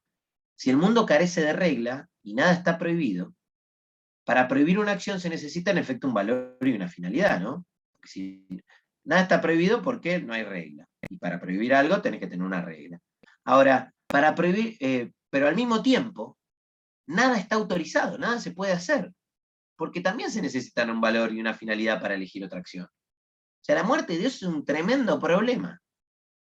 si el mundo carece de regla y nada está prohibido, para prohibir una acción se necesita en efecto un valor y una finalidad, ¿no? Porque si nada está prohibido, ¿por qué no hay regla? Y para prohibir algo tenés que tener una regla. Ahora, para prohibir, pero al mismo tiempo, nada está autorizado, nada se puede hacer, porque también se necesitan un valor y una finalidad para elegir otra acción. O sea, la muerte de Dios es un tremendo problema.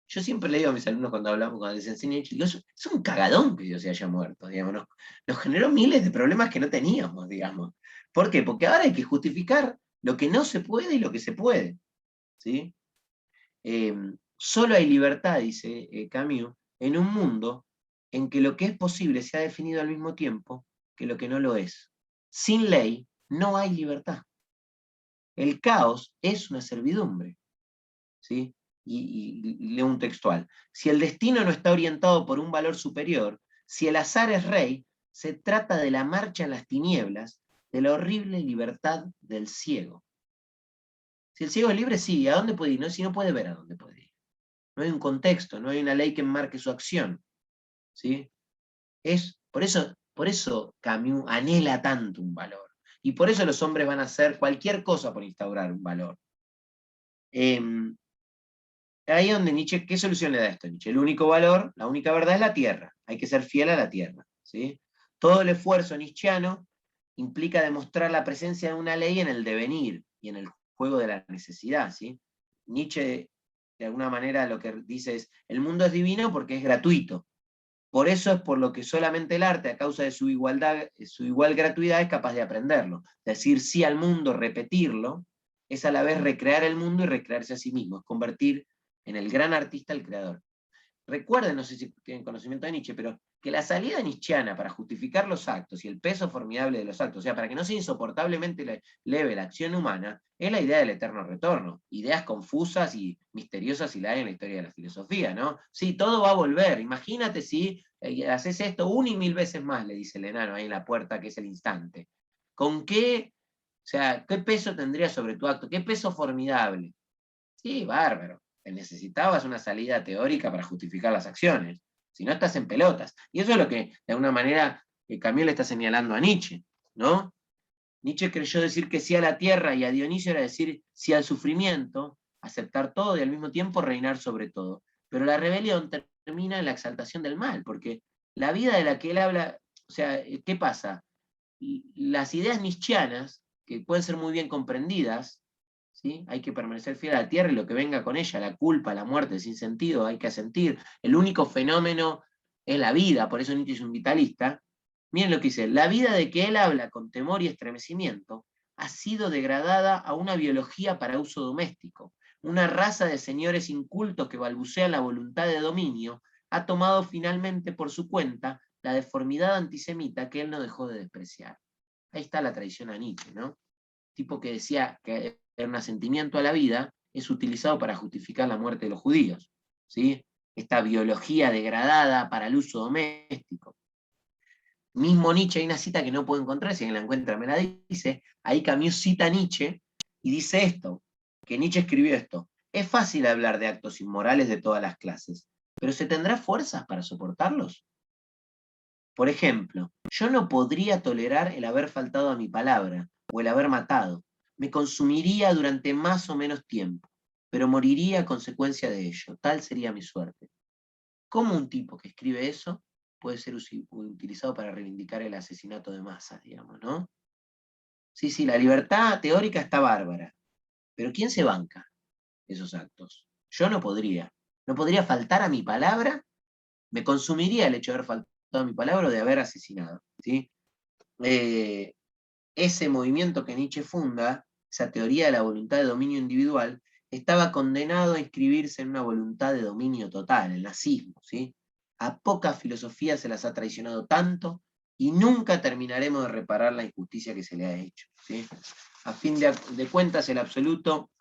Yo siempre le digo a mis alumnos cuando les enseño, digo, es un cagadón que Dios se haya muerto, digamos, nos generó miles de problemas que no teníamos, digamos. ¿Por qué? Porque ahora hay que justificar lo que no se puede y lo que se puede, ¿sí? Solo hay libertad, dice Camus, en un mundo en que lo que es posible se ha definido al mismo tiempo que lo que no lo es. Sin ley no hay libertad. El caos es una servidumbre, ¿sí? Y leo un textual. Si el destino no está orientado por un valor superior, si el azar es rey, se trata de la marcha en las tinieblas, de la horrible libertad del ciego. Si el ciego es libre, sí, ¿a dónde puede ir? No, si no puede ver a dónde puede ir. No hay un contexto, no hay una ley que marque su acción, ¿sí? Por eso Camus anhela tanto un valor. Y por eso los hombres van a hacer cualquier cosa por instaurar un valor. Ahí es donde Nietzsche, ¿qué solución le da esto Nietzsche? El único valor, la única verdad es la tierra. Hay que ser fiel a la tierra, ¿sí? Todo el esfuerzo nietzscheano implica demostrar la presencia de una ley en el devenir y en el juego de la necesidad, ¿sí? Nietzsche, de alguna manera, lo que dice es, el mundo es divino porque es gratuito. Por eso es por lo que solamente el arte, a causa de su igual gratuidad, es capaz de aprenderlo. Decir sí al mundo, repetirlo, es a la vez recrear el mundo y recrearse a sí mismo, es convertir en el gran artista al creador. Recuerden, no sé si tienen conocimiento de Nietzsche, pero que la salida nietzscheana para justificar los actos y el peso formidable de los actos, o sea, para que no sea insoportablemente leve la acción humana, es la idea del eterno retorno. Ideas confusas y misteriosas si la hay en la historia de la filosofía, ¿no? Sí, todo va a volver. Imagínate si haces esto una y mil veces más, le dice el enano ahí en la puerta, que es el instante. ¿Con qué, o sea, qué peso tendría sobre tu acto? ¿Qué peso formidable? Sí, bárbaro. Necesitabas una salida teórica para justificar las acciones. Si no, estás en pelotas. Y eso es lo que, de alguna manera, Camus le está señalando a Nietzsche, ¿no? Nietzsche creyó decir que sí a la tierra y a Dionisio era decir sí al sufrimiento, aceptar todo y al mismo tiempo reinar sobre todo. Pero la rebelión termina en la exaltación del mal, porque la vida de la que él habla, o sea, ¿qué pasa? Las ideas nietzscheanas, que pueden ser muy bien comprendidas, ¿sí? Hay que permanecer fiel a la tierra y lo que venga con ella, la culpa, la muerte, sin sentido, hay que asentir. El único fenómeno es la vida, por eso Nietzsche es un vitalista. Miren lo que dice, la vida de que él habla con temor y estremecimiento ha sido degradada a una biología para uso doméstico. Una raza de señores incultos que balbucean la voluntad de dominio ha tomado finalmente por su cuenta la deformidad antisemita que él no dejó de despreciar. Ahí está la traición a Nietzsche, ¿no? Tipo que decía que era un asentimiento a la vida, es utilizado para justificar la muerte de los judíos, ¿sí? Esta biología degradada para el uso doméstico. Mismo Nietzsche, hay una cita que no puedo encontrar, si alguien la encuentra me la dice, ahí Camus cita a Nietzsche y dice esto, que Nietzsche escribió esto: es fácil hablar de actos inmorales de todas las clases, pero ¿se tendrá fuerzas para soportarlos? Por ejemplo, yo no podría tolerar el haber faltado a mi palabra, o el haber matado. Me consumiría durante más o menos tiempo, pero moriría a consecuencia de ello. Tal sería mi suerte. ¿Cómo un tipo que escribe eso puede ser utilizado para reivindicar el asesinato de masas, digamos, ¿no? Sí, la libertad teórica está bárbara, pero ¿quién se banca esos actos? Yo no podría. No podría faltar a mi palabra, me consumiría el hecho de haber faltado a mi palabra o de haber asesinado, ¿sí? Ese movimiento que Nietzsche funda, esa teoría de la voluntad de dominio individual, estaba condenado a inscribirse en una voluntad de dominio total, el nazismo, ¿sí? A pocas filosofías se las ha traicionado tanto y nunca terminaremos de reparar la injusticia que se le ha hecho, ¿sí? A fin de cuentas, el absoluto,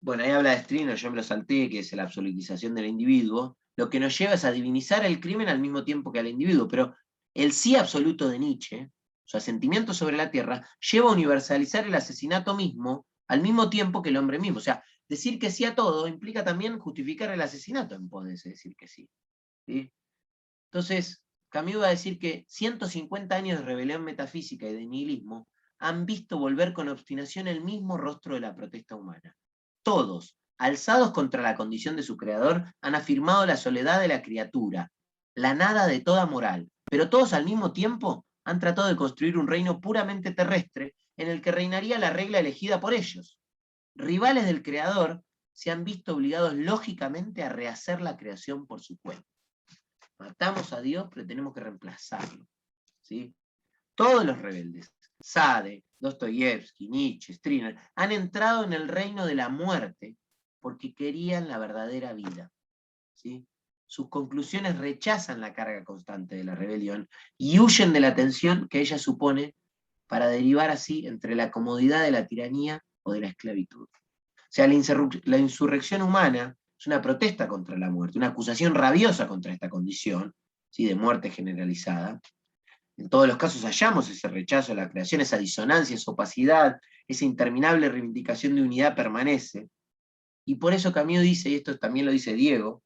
bueno, ahí habla de Strino, yo me lo salté, que es la absolutización del individuo, lo que nos lleva es a divinizar el crimen al mismo tiempo que al individuo, pero el sí absoluto de Nietzsche, su asentimiento sobre la tierra, lleva a universalizar el asesinato mismo al mismo tiempo que el hombre mismo. O sea, decir que sí a todo implica también justificar el asesinato en pos de ese decir que sí, ¿sí? Entonces, Camus va a decir que 150 años de rebelión metafísica y de nihilismo han visto volver con obstinación el mismo rostro de la protesta humana. Todos, alzados contra la condición de su creador, han afirmado la soledad de la criatura, la nada de toda moral, pero todos al mismo tiempo han tratado de construir un reino puramente terrestre en el que reinaría la regla elegida por ellos. Rivales del creador se han visto obligados lógicamente a rehacer la creación por su cuenta. Matamos a Dios, pero tenemos que reemplazarlo, ¿sí? Todos los rebeldes, Sade, Dostoyevsky, Nietzsche, Stirner, han entrado en el reino de la muerte porque querían la verdadera vida, ¿sí? Sus conclusiones rechazan la carga constante de la rebelión y huyen de la tensión que ella supone para derivar así entre la comodidad de la tiranía o de la esclavitud. O sea, la insurrección humana es una protesta contra la muerte, una acusación rabiosa contra esta condición, ¿sí?, de muerte generalizada. En todos los casos hallamos ese rechazo a la creación, esa disonancia, esa opacidad, esa interminable reivindicación de unidad permanece. Y por eso Camus dice, y esto también lo dice Diego,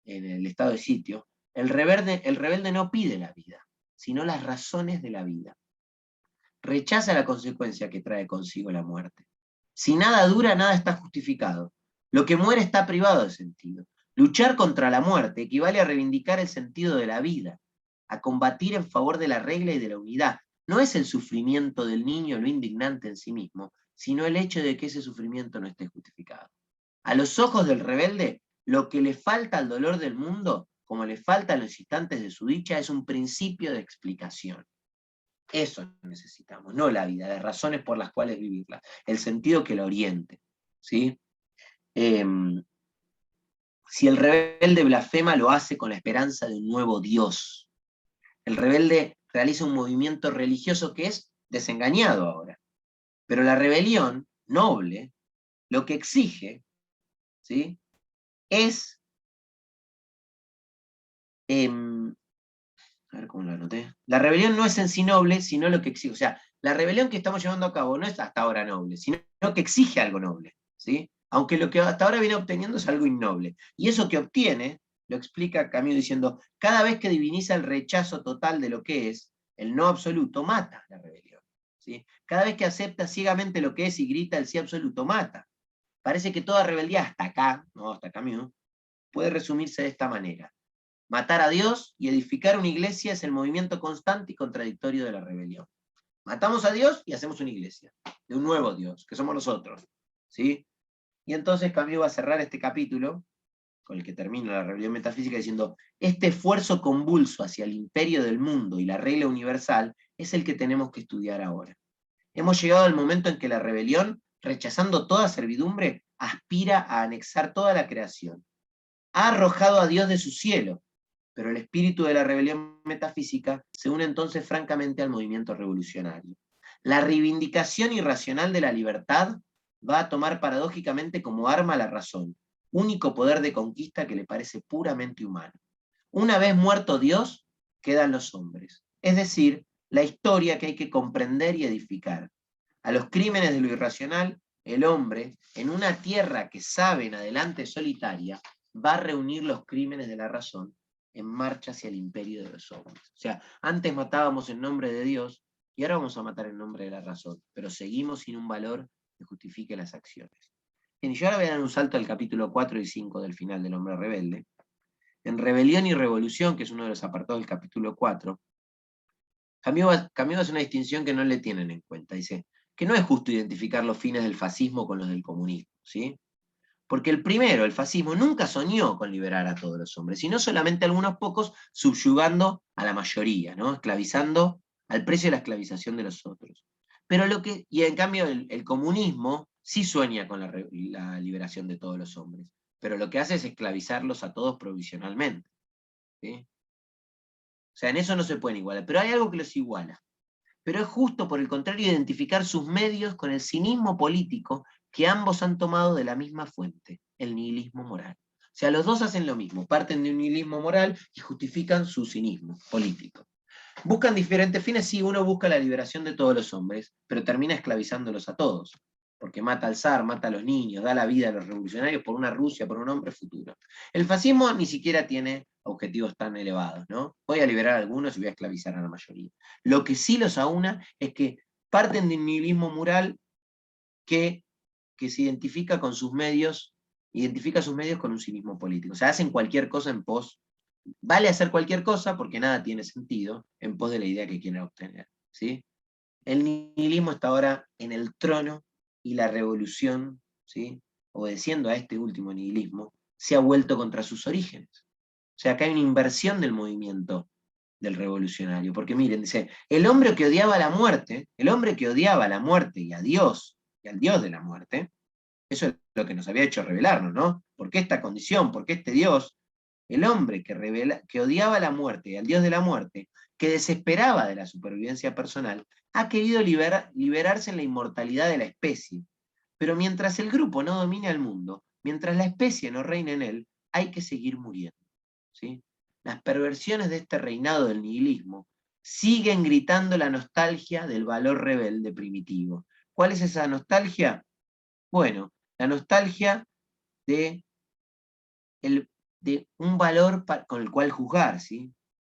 en el estado de sitio, el rebelde no pide la vida, sino las razones de la vida. Rechaza la consecuencia que trae consigo la muerte. Si nada dura, nada está justificado. Lo que muere está privado de sentido. Luchar contra la muerte equivale a reivindicar el sentido de la vida, a combatir en favor de la regla y de la unidad. No es el sufrimiento del niño lo indignante en sí mismo, sino el hecho de que ese sufrimiento no esté justificado. A los ojos del rebelde, lo que le falta al dolor del mundo, como le falta a los instantes de su dicha, es un principio de explicación. Eso necesitamos, no la vida, las razones por las cuales vivirla, el sentido que la oriente, ¿sí? Si el rebelde blasfema, lo hace con la esperanza de un nuevo Dios. El rebelde realiza un movimiento religioso que es desengañado ahora. Pero la rebelión noble, lo que exige, ¿sí?, es... a ver cómo lo anoté. La rebelión no es en sí noble, sino lo que exige. O sea, la rebelión que estamos llevando a cabo no es hasta ahora noble, sino que exige algo noble, ¿sí? Aunque lo que hasta ahora viene obteniendo es algo innoble. Y eso que obtiene lo explica Camus diciendo, cada vez que diviniza el rechazo total de lo que es, el no absoluto mata la rebelión. ¿Sí? Cada vez que acepta ciegamente lo que es y grita el sí absoluto, mata. Parece que toda rebeldía hasta acá, no hasta Camus, puede resumirse de esta manera. Matar a Dios y edificar una iglesia es el movimiento constante y contradictorio de la rebelión. Matamos a Dios y hacemos una iglesia, de un nuevo Dios, que somos nosotros. ¿Sí? Y entonces Camus va a cerrar este capítulo, con el que termina la rebelión metafísica, diciendo, este esfuerzo convulso hacia el imperio del mundo y la regla universal es el que tenemos que estudiar ahora. Hemos llegado al momento en que la rebelión, rechazando toda servidumbre, aspira a anexar toda la creación. Ha arrojado a Dios de su cielo, pero el espíritu de la rebelión metafísica se une entonces francamente al movimiento revolucionario. La reivindicación irracional de la libertad va a tomar paradójicamente como arma la razón, único poder de conquista que le parece puramente humano. Una vez muerto Dios, quedan los hombres, es decir, la historia que hay que comprender y edificar. A los crímenes de lo irracional, el hombre, en una tierra que sabe en adelante solitaria, va a reunir los crímenes de la razón en marcha hacia el imperio de los hombres. O sea, antes matábamos en nombre de Dios y ahora vamos a matar en nombre de la razón, pero seguimos sin un valor que justifique las acciones. Bien, y yo ahora voy a dar un salto al capítulo 4 y 5 del final del Hombre Rebelde. En Rebelión y Revolución, que es uno de los apartados del capítulo 4, Camus hace una distinción que no le tienen en cuenta. Dice que no es justo identificar los fines del fascismo con los del comunismo, ¿sí? Porque el primero, el fascismo, nunca soñó con liberar a todos los hombres, sino solamente a algunos pocos, subyugando a la mayoría, ¿no? Esclavizando al precio de la esclavización de los otros. Y en cambio el comunismo sí sueña con la liberación de todos los hombres, pero lo que hace es esclavizarlos a todos provisionalmente. ¿Sí? O sea, en eso no se pueden igualar, pero hay algo que los iguala. Pero es justo, por el contrario, identificar sus medios con el cinismo político que ambos han tomado de la misma fuente, el nihilismo moral. O sea, los dos hacen lo mismo, parten de un nihilismo moral y justifican su cinismo político. Buscan diferentes fines, sí, uno busca la liberación de todos los hombres, pero termina esclavizándolos a todos, porque mata al zar, mata a los niños, da la vida a los revolucionarios por una Rusia, por un hombre futuro. El fascismo ni siquiera tiene objetivos tan elevados, ¿no? Voy a liberar a algunos y voy a esclavizar a la mayoría. Lo que sí los aúna es que parten de un nihilismo moral que se identifica con sus medios, identifica sus medios con un cinismo político. O sea, hacen cualquier cosa en pos, vale hacer cualquier cosa porque nada tiene sentido en pos de la idea que quieren obtener, ¿sí? El nihilismo está ahora en el trono y la revolución, ¿sí? Obedeciendo a este último nihilismo, se ha vuelto contra sus orígenes. O sea, acá hay una inversión del movimiento del revolucionario, porque miren, dice, el hombre que odiaba la muerte, el hombre que odiaba la muerte y a Dios, y al Dios de la muerte, eso es lo que nos había hecho rebelarnos, ¿no? ¿Por qué esta condición? ¿Por qué este Dios? El hombre que odiaba la muerte y al Dios de la muerte, que desesperaba de la supervivencia personal, ha querido liberarse en la inmortalidad de la especie. Pero mientras el grupo no domine al mundo, mientras la especie no reine en él, hay que seguir muriendo. ¿Sí? Las perversiones de este reinado del nihilismo siguen gritando la nostalgia del valor rebelde primitivo. ¿Cuál es esa nostalgia? Bueno, la nostalgia de un valor con el cual juzgar, ¿sí?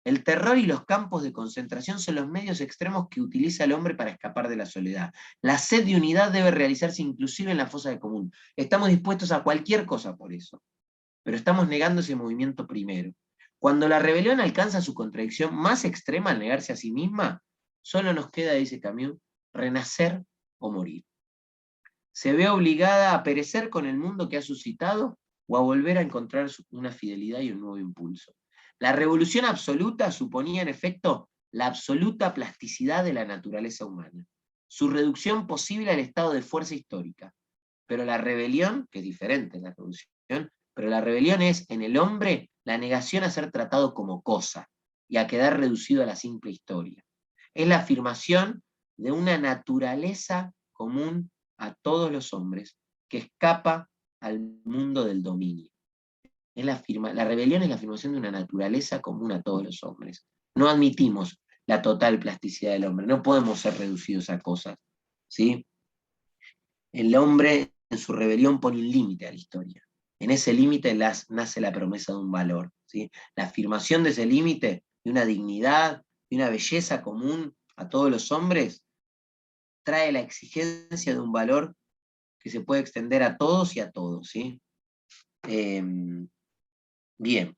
El terror y los campos de concentración son los medios extremos que utiliza el hombre para escapar de la soledad. La sed de unidad debe realizarse inclusive en la fosa de común. Estamos dispuestos a cualquier cosa por eso, pero estamos negando ese movimiento primero. Cuando la rebelión alcanza su contradicción más extrema al negarse a sí misma, solo nos queda, dice Camus, renacer o morir. Se ve obligada a perecer con el mundo que ha suscitado o a volver a encontrar una fidelidad y un nuevo impulso. La revolución absoluta suponía, en efecto, la absoluta plasticidad de la naturaleza humana, su reducción posible al estado de fuerza histórica. Pero la rebelión, que es diferente de la revolución, pero la rebelión es, en el hombre, la negación a ser tratado como cosa, y a quedar reducido a la simple historia. Es la afirmación de una naturaleza común a todos los hombres, que escapa al mundo del dominio. La rebelión es la afirmación de una naturaleza común a todos los hombres. No admitimos la total plasticidad del hombre, no podemos ser reducidos a cosas, ¿sí? El hombre en su rebelión pone un límite a la historia. En ese límite nace la promesa de un valor, ¿sí? La afirmación de ese límite, de una dignidad, de una belleza común a todos los hombres, trae la exigencia de un valor que se puede extender a todos y a todos, ¿sí? Bien.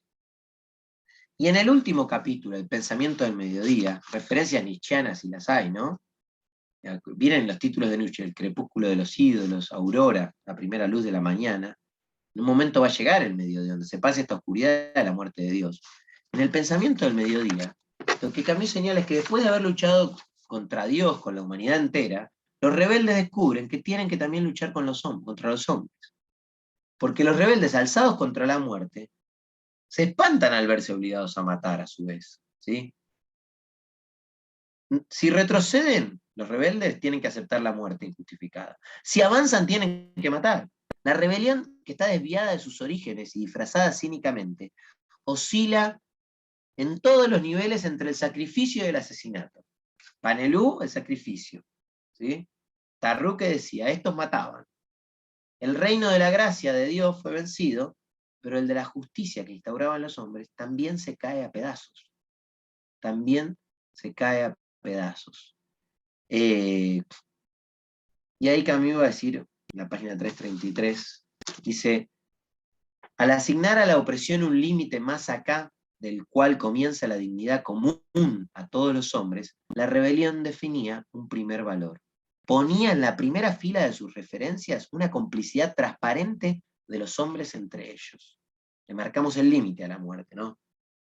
Y en el último capítulo, el pensamiento del mediodía, referencias nietzscheanas y las hay, ¿no? Vienen los títulos de Nietzsche, el crepúsculo de los ídolos, Aurora, la primera luz de la mañana. En un momento va a llegar el mediodía, donde se pase esta oscuridad a la muerte de Dios. En el pensamiento del mediodía, lo que Camus señala es que después de haber luchado contra Dios, con la humanidad entera, los rebeldes descubren que tienen que también luchar contra los hombres. Porque los rebeldes alzados contra la muerte se espantan al verse obligados a matar a su vez, ¿sí? Si retroceden, los rebeldes tienen que aceptar la muerte injustificada. Si avanzan, tienen que matar. La rebelión, que está desviada de sus orígenes y disfrazada cínicamente, oscila en todos los niveles entre el sacrificio y el asesinato. Panelú, el sacrificio, ¿sí? Tarruque decía, estos mataban. El reino de la gracia de Dios fue vencido, pero el de la justicia que instauraban los hombres también se cae a pedazos. También se cae a pedazos. Y ahí Camus va a decir, en la página 333, dice, al asignar a la opresión un límite más acá, del cual comienza la dignidad común a todos los hombres, la rebelión definía un primer valor. Ponía en la primera fila de sus referencias una complicidad transparente de los hombres entre ellos. Le marcamos el límite a la muerte, ¿no?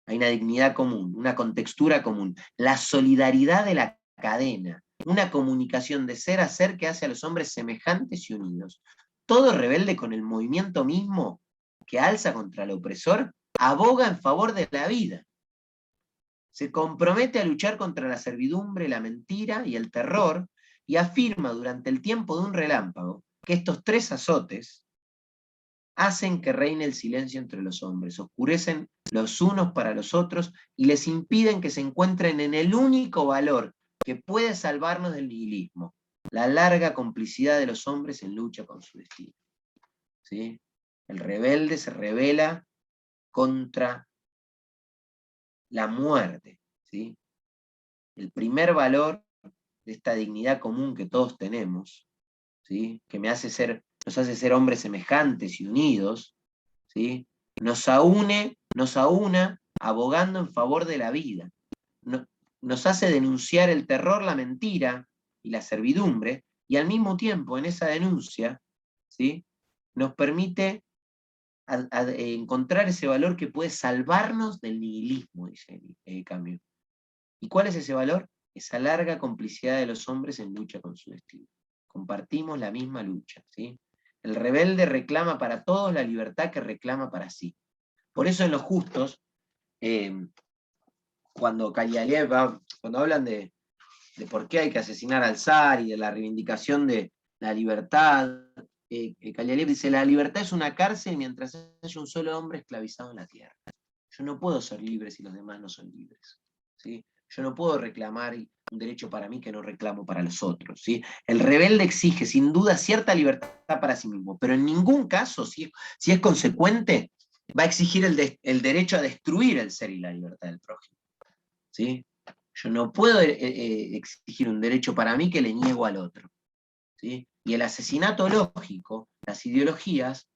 Hay una dignidad común, una contextura común, la solidaridad de la cadena, una comunicación de ser a ser que hace a los hombres semejantes y unidos. Todo rebelde con el movimiento mismo que alza contra el opresor, aboga en favor de la vida. Se compromete a luchar contra la servidumbre, la mentira y el terror, y afirma durante el tiempo de un relámpago que estos tres azotes hacen que reine el silencio entre los hombres, oscurecen los unos para los otros y les impiden que se encuentren en el único valor que puede salvarnos del nihilismo, la larga complicidad de los hombres en lucha con su destino. ¿Sí? El rebelde se rebela contra la muerte. ¿Sí? El primer valor de esta dignidad común que todos tenemos, ¿sí? Que nos hace ser hombres semejantes y unidos, ¿sí? Nos aúna abogando en favor de la vida. Nos hace denunciar el terror, la mentira y la servidumbre, y al mismo tiempo en esa denuncia, ¿sí? Nos permite encontrar ese valor que puede salvarnos del nihilismo, dice Camus. ¿Y cuál es ese valor? Esa larga complicidad de los hombres en lucha con su destino. Compartimos la misma lucha, ¿sí? El rebelde reclama para todos la libertad que reclama para sí. Por eso en los justos, cuando hablan de por qué hay que asesinar al zar y de la reivindicación de la libertad, Kalialev dice, la libertad es una cárcel mientras haya un solo hombre esclavizado en la tierra. Yo no puedo ser libre si los demás no son libres, ¿sí? Yo no puedo reclamar un derecho para mí que no reclamo para los otros, ¿sí? El rebelde exige, sin duda, cierta libertad para sí mismo, pero en ningún caso, si es consecuente, va a exigir el derecho a destruir el ser y la libertad del prójimo, ¿sí? Yo no puedo exigir un derecho para mí que le niego al otro, ¿sí? Y el asesinato lógico, las ideologías,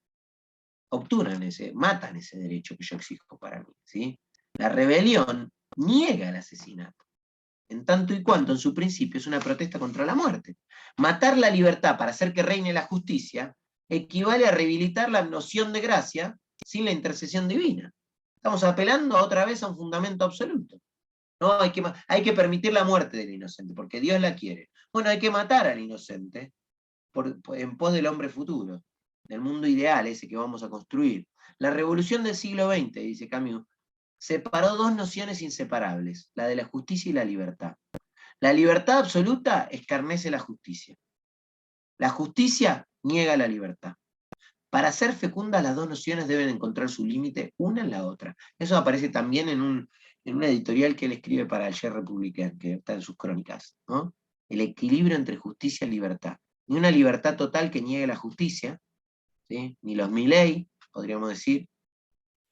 matan ese derecho que yo exijo para mí, ¿sí? La rebelión niega el asesinato, en tanto y cuanto en su principio es una protesta contra la muerte. Matar la libertad para hacer que reine la justicia equivale a rehabilitar la noción de gracia sin la intercesión divina. Estamos apelando otra vez a un fundamento absoluto. No, hay que permitir la muerte del inocente, porque Dios la quiere. Bueno, hay que matar al inocente en pos del hombre futuro, del mundo ideal ese que vamos a construir. La revolución del siglo XX, dice Camus, separó dos nociones inseparables, la de la justicia y la libertad. La libertad absoluta escarnece la justicia. La justicia niega la libertad. Para ser fecundas, las dos nociones deben encontrar su límite una en la otra. Eso aparece también en una editorial que él escribe para el Cher Republicain, que está en sus crónicas, ¿no? El equilibrio entre justicia y libertad. Ni una libertad total que niegue la justicia, ¿sí? Ni los Milley, podríamos decir,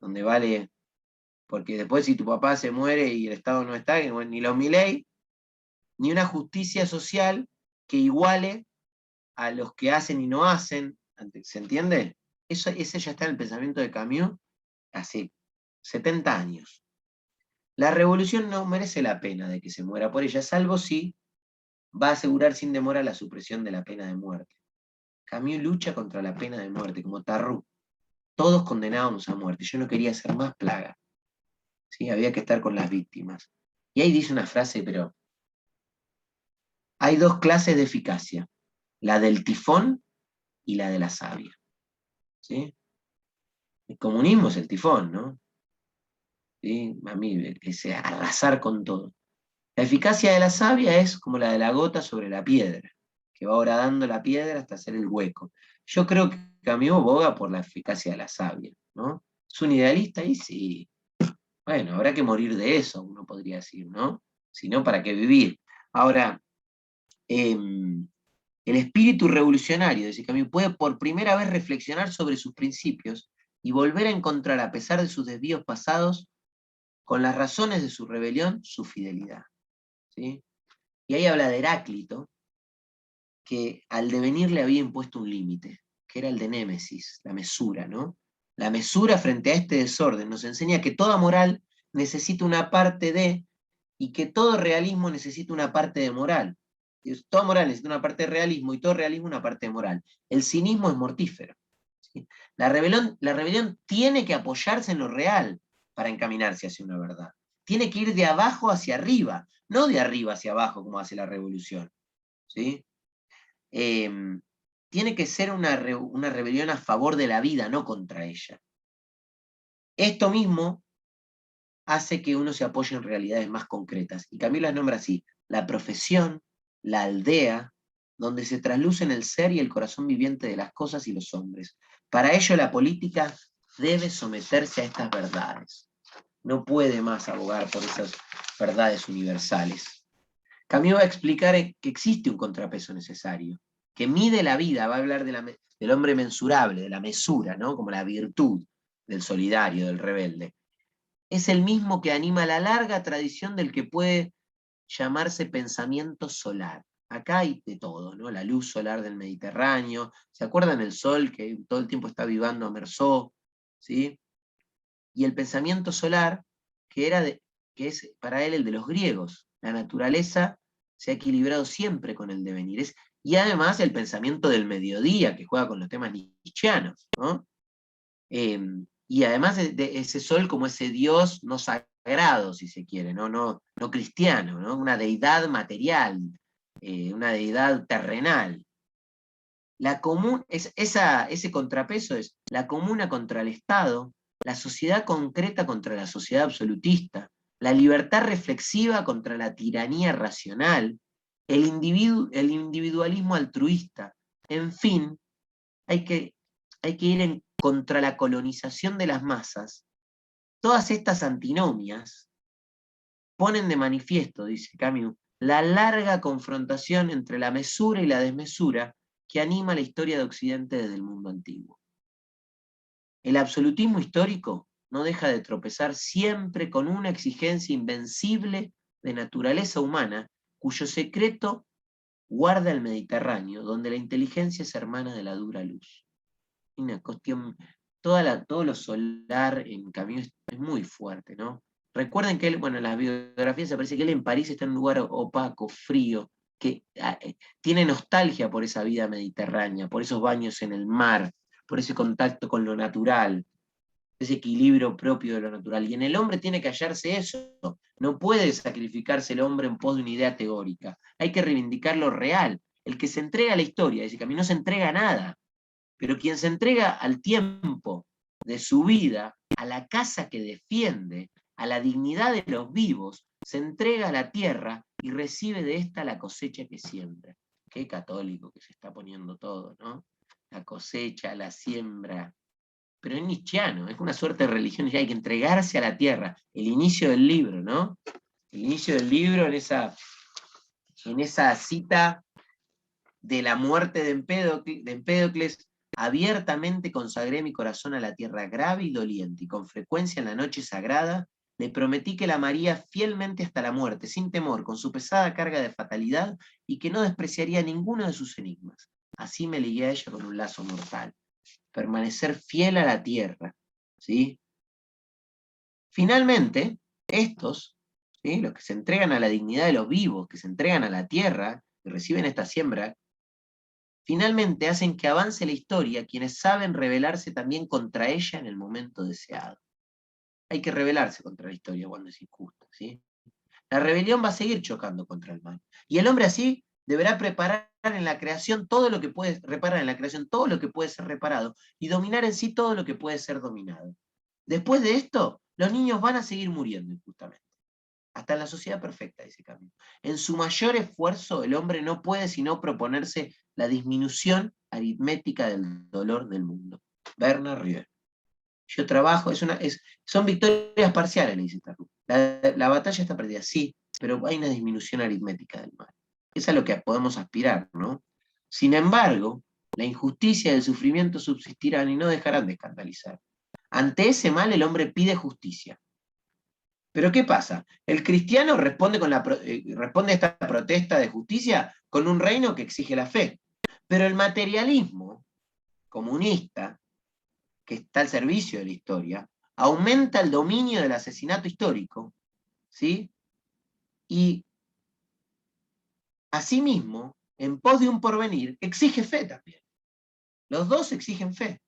donde vale, porque después si tu papá se muere y el Estado no está, ni los Milei, ni una justicia social que iguale a los que hacen y no hacen, ¿se entiende? Ese ya está en el pensamiento de Camus hace 70 años. La revolución no merece la pena de que se muera por ella, salvo si va a asegurar sin demora la supresión de la pena de muerte. Camus lucha contra la pena de muerte, como Tarrú. Todos condenábamos a muerte. Yo no quería ser más plaga. ¿Sí? Había que estar con las víctimas. Y ahí dice una frase, pero hay dos clases de eficacia, la del tifón y la de la savia. ¿Sí? El comunismo es el tifón, ¿no? ¿Sí? A mí es arrasar con todo. La eficacia de la savia es como la de la gota sobre la piedra, que va horadando la piedra hasta hacer el hueco. Yo creo que Camus boga por la eficacia de la savia, ¿no? ¿Es un idealista? Y sí. Bueno, habrá que morir de eso, uno podría decir, ¿no? Si no, ¿para qué vivir? Ahora, el espíritu revolucionario, dice Camus, puede por primera vez reflexionar sobre sus principios y volver a encontrar, a pesar de sus desvíos pasados, con las razones de su rebelión, su fidelidad. ¿Sí? Y ahí habla de Heráclito, que al devenir le había impuesto un límite, que era el de Némesis, la mesura, ¿no? La mesura frente a este desorden nos enseña que toda moral necesita una parte de, y que todo realismo necesita una parte de moral. Toda moral necesita una parte de realismo y todo realismo una parte de moral. El cinismo es mortífero. ¿Sí? La rebelión tiene que apoyarse en lo real para encaminarse hacia una verdad. Tiene que ir de abajo hacia arriba, no de arriba hacia abajo como hace la revolución. ¿Sí? Tiene que ser una rebelión a favor de la vida, no contra ella. Esto mismo hace que uno se apoye en realidades más concretas. Y Camus las nombra así: la profesión, la aldea, donde se traslucen el ser y el corazón viviente de las cosas y los hombres. Para ello la política debe someterse a estas verdades. No puede más abogar por esas verdades universales. Camus va a explicar que existe un contrapeso necesario, que mide la vida, va a hablar del hombre mensurable, de la mesura, ¿no? Como la virtud del solidario, del rebelde. Es el mismo que anima la larga tradición del que puede llamarse pensamiento solar. Acá hay de todo, ¿no? La luz solar del Mediterráneo, ¿se acuerdan el sol que todo el tiempo está avivando a Mersó? ¿Sí? Y el pensamiento solar, que es para él el de los griegos. La naturaleza se ha equilibrado siempre con el devenir. Y además el pensamiento del mediodía, que juega con los temas nietzscheanos, ¿no? Y además de ese sol como ese Dios no sagrado, si se quiere, no cristiano, ¿no? Una deidad material, una deidad terrenal. Ese contrapeso es la comuna contra el Estado, la sociedad concreta contra la sociedad absolutista, la libertad reflexiva contra la tiranía racional, el individualismo altruista. En fin, hay que ir contra la colonización de las masas. Todas estas antinomias ponen de manifiesto, dice Camus, la larga confrontación entre la mesura y la desmesura que anima la historia de Occidente desde el mundo antiguo. El absolutismo histórico no deja de tropezar siempre con una exigencia invencible de naturaleza humana, cuyo secreto guarda el Mediterráneo, donde la inteligencia es hermana de la dura luz. Una cuestión, todo lo solar en Camus es muy fuerte, ¿no? Recuerden que él, bueno, en las biografías aparece que él en París está en un lugar opaco, frío, que tiene nostalgia por esa vida mediterránea, por esos baños en el mar, por ese contacto con lo natural, ese equilibrio propio de lo natural. Y en el hombre tiene que hallarse eso. No puede sacrificarse el hombre en pos de una idea teórica. Hay que reivindicar lo real. El que se entrega a la historia, dice Camus, no se entrega a nada. Pero quien se entrega al tiempo de su vida, a la casa que defiende, a la dignidad de los vivos, se entrega a la tierra y recibe de esta la cosecha que siembra. Qué católico que se está poniendo todo, ¿no? La cosecha, la siembra. Pero es nietzscheano, es una suerte de religión, ya hay que entregarse a la tierra. El inicio del libro, ¿no? El inicio del libro en esa cita de la muerte de Empédocles, Abiertamente consagré mi corazón a la tierra grave y doliente, y con frecuencia en la noche sagrada le prometí que la amaría fielmente hasta la muerte, sin temor, con su pesada carga de fatalidad, y que no despreciaría ninguno de sus enigmas. Así me ligué a ella con un lazo mortal. Permanecer fiel a la tierra, ¿sí? Finalmente, estos, ¿sí?, los que se entregan a la dignidad de los vivos, que se entregan a la tierra, que reciben esta siembra, finalmente hacen que avance la historia quienes saben rebelarse también contra ella en el momento deseado. Hay que rebelarse contra la historia cuando es injusta, ¿sí? La rebelión va a seguir chocando contra el mal. Y el hombre así deberá preparar en la creación todo lo que puede, reparar en la creación todo lo que puede ser reparado, y dominar en sí todo lo que puede ser dominado. Después de esto, los niños van a seguir muriendo injustamente. Hasta en la sociedad perfecta, dice Camus. En su mayor esfuerzo, el hombre no puede sino proponerse la disminución aritmética del dolor del mundo. Bernard Rieu. Yo trabajo, son victorias parciales, le dice Tarrou. La batalla está perdida, sí, pero hay una disminución aritmética del mal. Es a lo que podemos aspirar, ¿no? Sin embargo, la injusticia y el sufrimiento subsistirán y no dejarán de escandalizar. Ante ese mal, el hombre pide justicia. Pero ¿qué pasa? El cristiano responde responde a esta protesta de justicia con un reino que exige la fe. Pero el materialismo comunista, que está al servicio de la historia, aumenta el dominio del asesinato histórico, ¿sí? Y asimismo, en pos de un porvenir, exige fe también. Los dos exigen fe.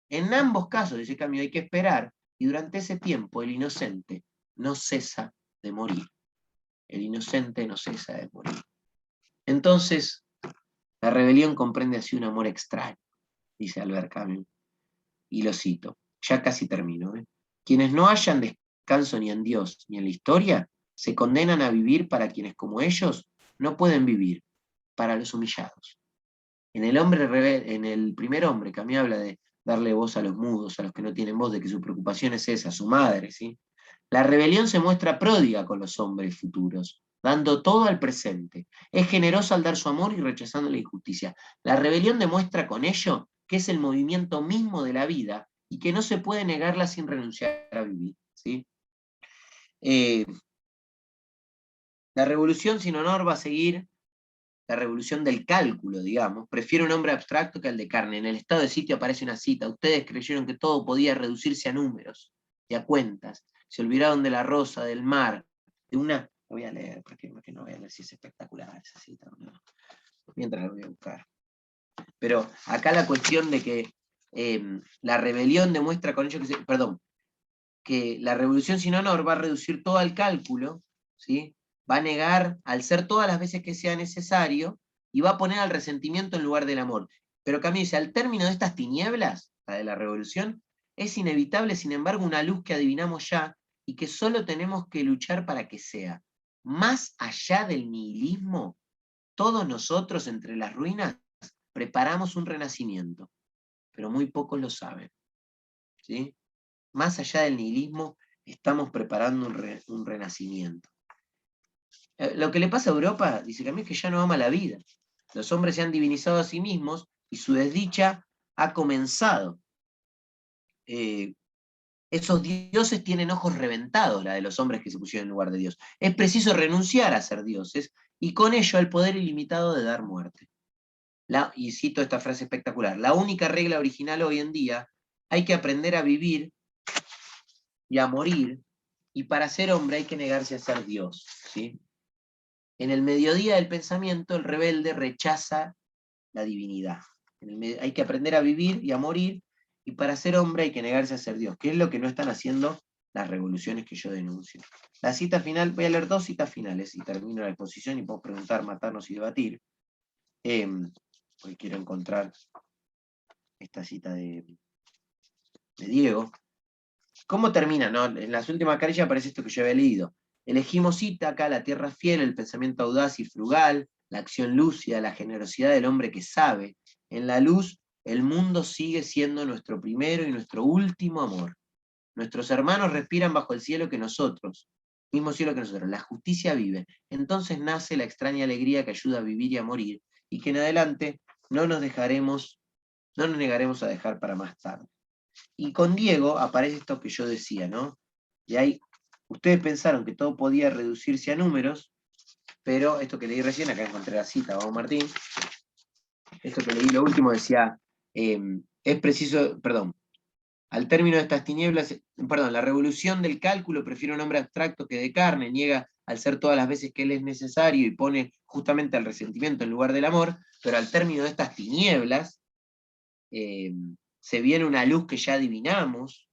En ambos casos, dice Camus, hay que esperar, y durante ese tiempo el inocente no cesa de morir. El inocente no cesa de morir. Entonces, la rebelión comprende así un amor extraño, dice Albert Camus, y lo cito, ya casi termino. Quienes no hallan descanso ni en Dios ni en la historia, se condenan a vivir para quienes como ellos no pueden vivir, para los humillados. En el primer hombre, Camus habla de darle voz a los mudos, a los que no tienen voz, de que su preocupación es esa, su madre, ¿sí? La rebelión se muestra pródiga con los hombres futuros, dando todo al presente. Es generosa al dar su amor y rechazando la injusticia. La rebelión demuestra con ello que es el movimiento mismo de la vida y que no se puede negarla sin renunciar a vivir, ¿sí? La revolución sin honor va a seguir la revolución del cálculo, digamos. Prefiere un hombre abstracto que al de carne. En el estado de sitio aparece una cita. Ustedes creyeron que todo podía reducirse a números y a cuentas. Se olvidaron de la rosa, del mar, de una... Lo voy a leer, porque no voy a leer si es espectacular esa cita. ¿No? Mientras lo voy a buscar. Pero acá la cuestión de que la rebelión demuestra con ello que la revolución sin honor va a reducir todo al cálculo, ¿sí? Va a negar al ser todas las veces que sea necesario, y va a poner al resentimiento en lugar del amor. Pero Camus dice, al término de estas tinieblas, la de la revolución, es inevitable, sin embargo, una luz que adivinamos ya, y que solo tenemos que luchar para que sea. Más allá del nihilismo, todos nosotros, entre las ruinas, preparamos un renacimiento, pero muy pocos lo saben, ¿sí? Más allá del nihilismo, estamos preparando un renacimiento. Lo que le pasa a Europa, dice Camus, es que ya no ama la vida. Los hombres se han divinizado a sí mismos y su desdicha ha comenzado. Esos dioses tienen ojos reventados, la de los hombres que se pusieron en lugar de Dios. Es preciso renunciar a ser dioses y con ello al poder ilimitado de dar muerte. Y cito esta frase espectacular: la única regla original hoy en día, hay que aprender a vivir y a morir, y para ser hombre hay que negarse a ser Dios, ¿sí? En el mediodía del pensamiento, el rebelde rechaza la divinidad. Hay que aprender a vivir y a morir, y para ser hombre hay que negarse a ser Dios, que es lo que no están haciendo las revoluciones que yo denuncio. La cita final, voy a leer 2 citas finales, y termino la exposición, y puedo preguntar, matarnos y debatir, porque quiero encontrar esta cita de Diego. ¿Cómo termina? ¿No? En las últimas carillas aparece esto que yo había leído. Elegimos cita acá, la tierra fiel, el pensamiento audaz y frugal, la acción lúcida, la generosidad del hombre que sabe. En la luz, el mundo sigue siendo nuestro primero y nuestro último amor. Nuestros hermanos respiran bajo el cielo que nosotros, mismo cielo que nosotros. La justicia vive. Entonces nace la extraña alegría que ayuda a vivir y a morir, y que en adelante no nos dejaremos no nos negaremos a dejar para más tarde. Y con Diego aparece esto que yo decía, ¿no? Y ahí, ustedes pensaron que todo podía reducirse a números, pero esto que leí recién, acá encontré la cita, vamos Martín, esto que leí lo último decía, es preciso, perdón, al término de estas tinieblas, perdón, la revolución del cálculo prefiere un hombre abstracto que de carne, niega al ser todas las veces que él es necesario y pone justamente al resentimiento en lugar del amor, pero al término de estas tinieblas se viene una luz que ya adivinamos,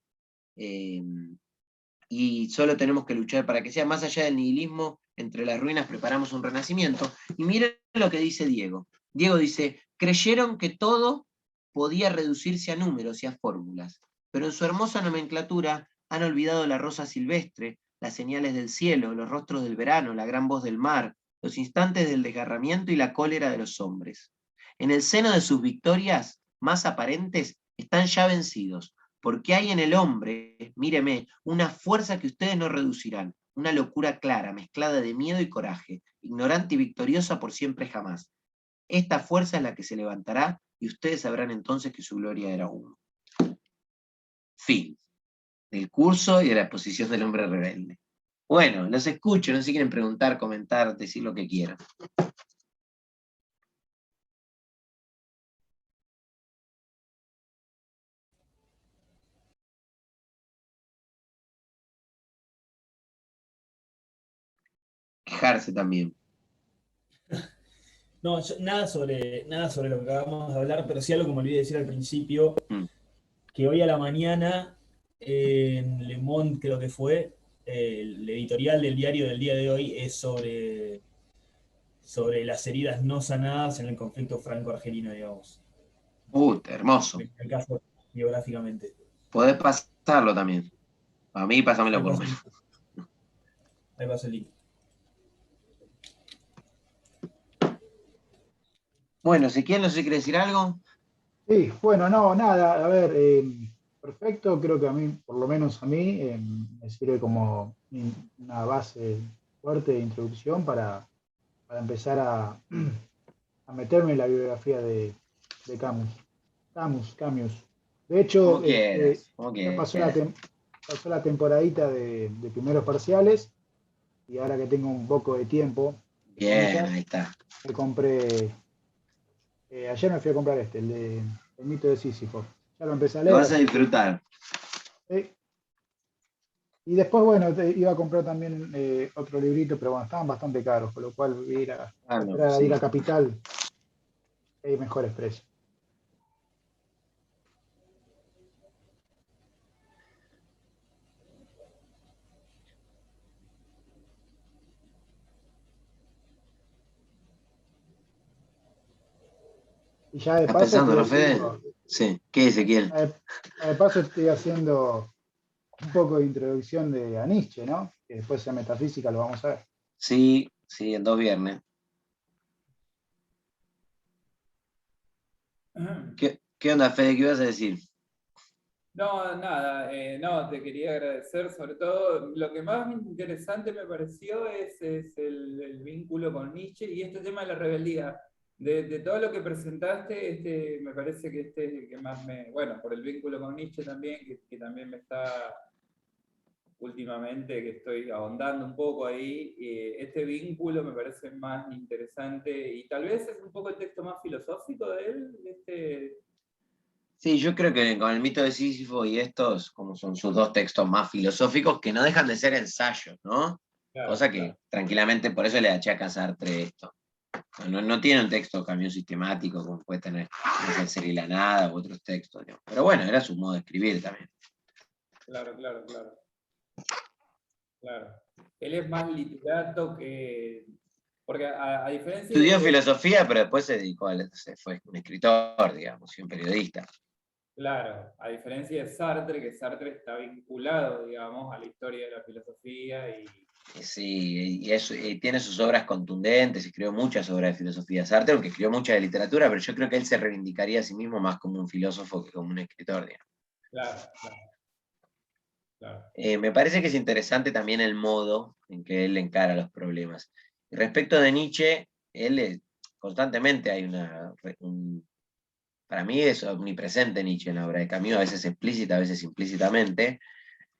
y solo tenemos que luchar para que sea más allá del nihilismo, entre las ruinas preparamos un renacimiento. Y miren lo que dice Diego. Diego dice, creyeron que todo podía reducirse a números y a fórmulas, pero en su hermosa nomenclatura han olvidado la rosa silvestre, las señales del cielo, los rostros del verano, la gran voz del mar, los instantes del desgarramiento y la cólera de los hombres. En el seno de sus victorias más aparentes están ya vencidos, porque hay en el hombre, míreme, una fuerza que ustedes no reducirán, una locura clara, mezclada de miedo y coraje, ignorante y victoriosa por siempre jamás. Esta fuerza es la que se levantará y ustedes sabrán entonces que su gloria era uno. Fin del curso y de la exposición del hombre rebelde. Bueno, los escucho, no sé si quieren preguntar, comentar, decir lo que quieran. Quejarse también. No, nada sobre lo que acabamos de hablar, pero sí algo que me olvidé de decir al principio, que hoy a la mañana en Le Monde, creo que fue, el editorial del diario del día de hoy es sobre las heridas no sanadas en el conflicto franco-argelino, digamos. Hermoso. En el caso geográficamente. Podés pasarlo también. A mí, pásamelo Ahí por lo paso el menos. link. Ahí paso el link. Bueno, Ezequiel, no sé si quiere decir algo. Sí, bueno, no, nada, a ver, perfecto, creo que a mí, por lo menos a mí, me sirve como una base fuerte de introducción para empezar a meterme en la biografía de Camus. De hecho, Como quieras, como ya quieras. pasó la temporadita de primeros parciales y ahora que tengo un poco de tiempo, entre Bien, comillas, ahí está. me compré, ayer me fui a comprar el mito de Sísifo. Ya lo empecé a Lo leer, vas a así que... disfrutar. Y después, bueno, iba a comprar también otro librito, pero bueno, estaban bastante caros, por lo cual voy a Ah, no, esperar a ir sí. a Capital, que hay mejores precios. Y ya de ¿Estás paso pensando, estoy no, Fede? haciendo, Sí. ¿Qué, Ezequiel? ya de paso estoy haciendo un poco de introducción a Nietzsche, ¿no? Que después en metafísica lo vamos a ver. Sí, sí, en 2 viernes. ¿Qué onda, Fede? ¿Qué ibas a decir? No, nada, no, te quería agradecer, sobre todo lo que más interesante me pareció es el vínculo con Nietzsche y este tema de la rebeldía. De todo lo que presentaste, me parece que este es el que más bueno, por el vínculo con Nietzsche también, que también me está últimamente, que estoy ahondando un poco ahí, este vínculo me parece más interesante y tal vez es un poco el texto más filosófico de él. Sí, yo creo que con el mito de Sísifo y estos, como son sus 2 textos más filosóficos, que no dejan de ser ensayos, ¿no? Claro, Cosa que claro. tranquilamente por eso le achaca a Sartre esto. No tiene un texto cambio sistemático como puede tener El ser y la nada u otros textos, digamos. Pero bueno, era su modo de escribir también. Claro. Claro. Él es más literato que. Porque a diferencia Estudió de. filosofía, pero después fue un escritor, digamos, y un periodista. Claro, a diferencia de Sartre, que Sartre está vinculado, digamos, a la historia de la filosofía y. Sí, y tiene sus obras contundentes, escribió muchas obras de filosofía. Sartre, aunque escribió mucha de literatura, pero yo creo que él se reivindicaría a sí mismo más como un filósofo que como un escritor, digamos. Claro. Me parece que es interesante también el modo en que él encara los problemas. Y respecto de Nietzsche, constantemente hay Para mí es omnipresente Nietzsche en la obra de Camus, a veces explícita, a veces implícitamente,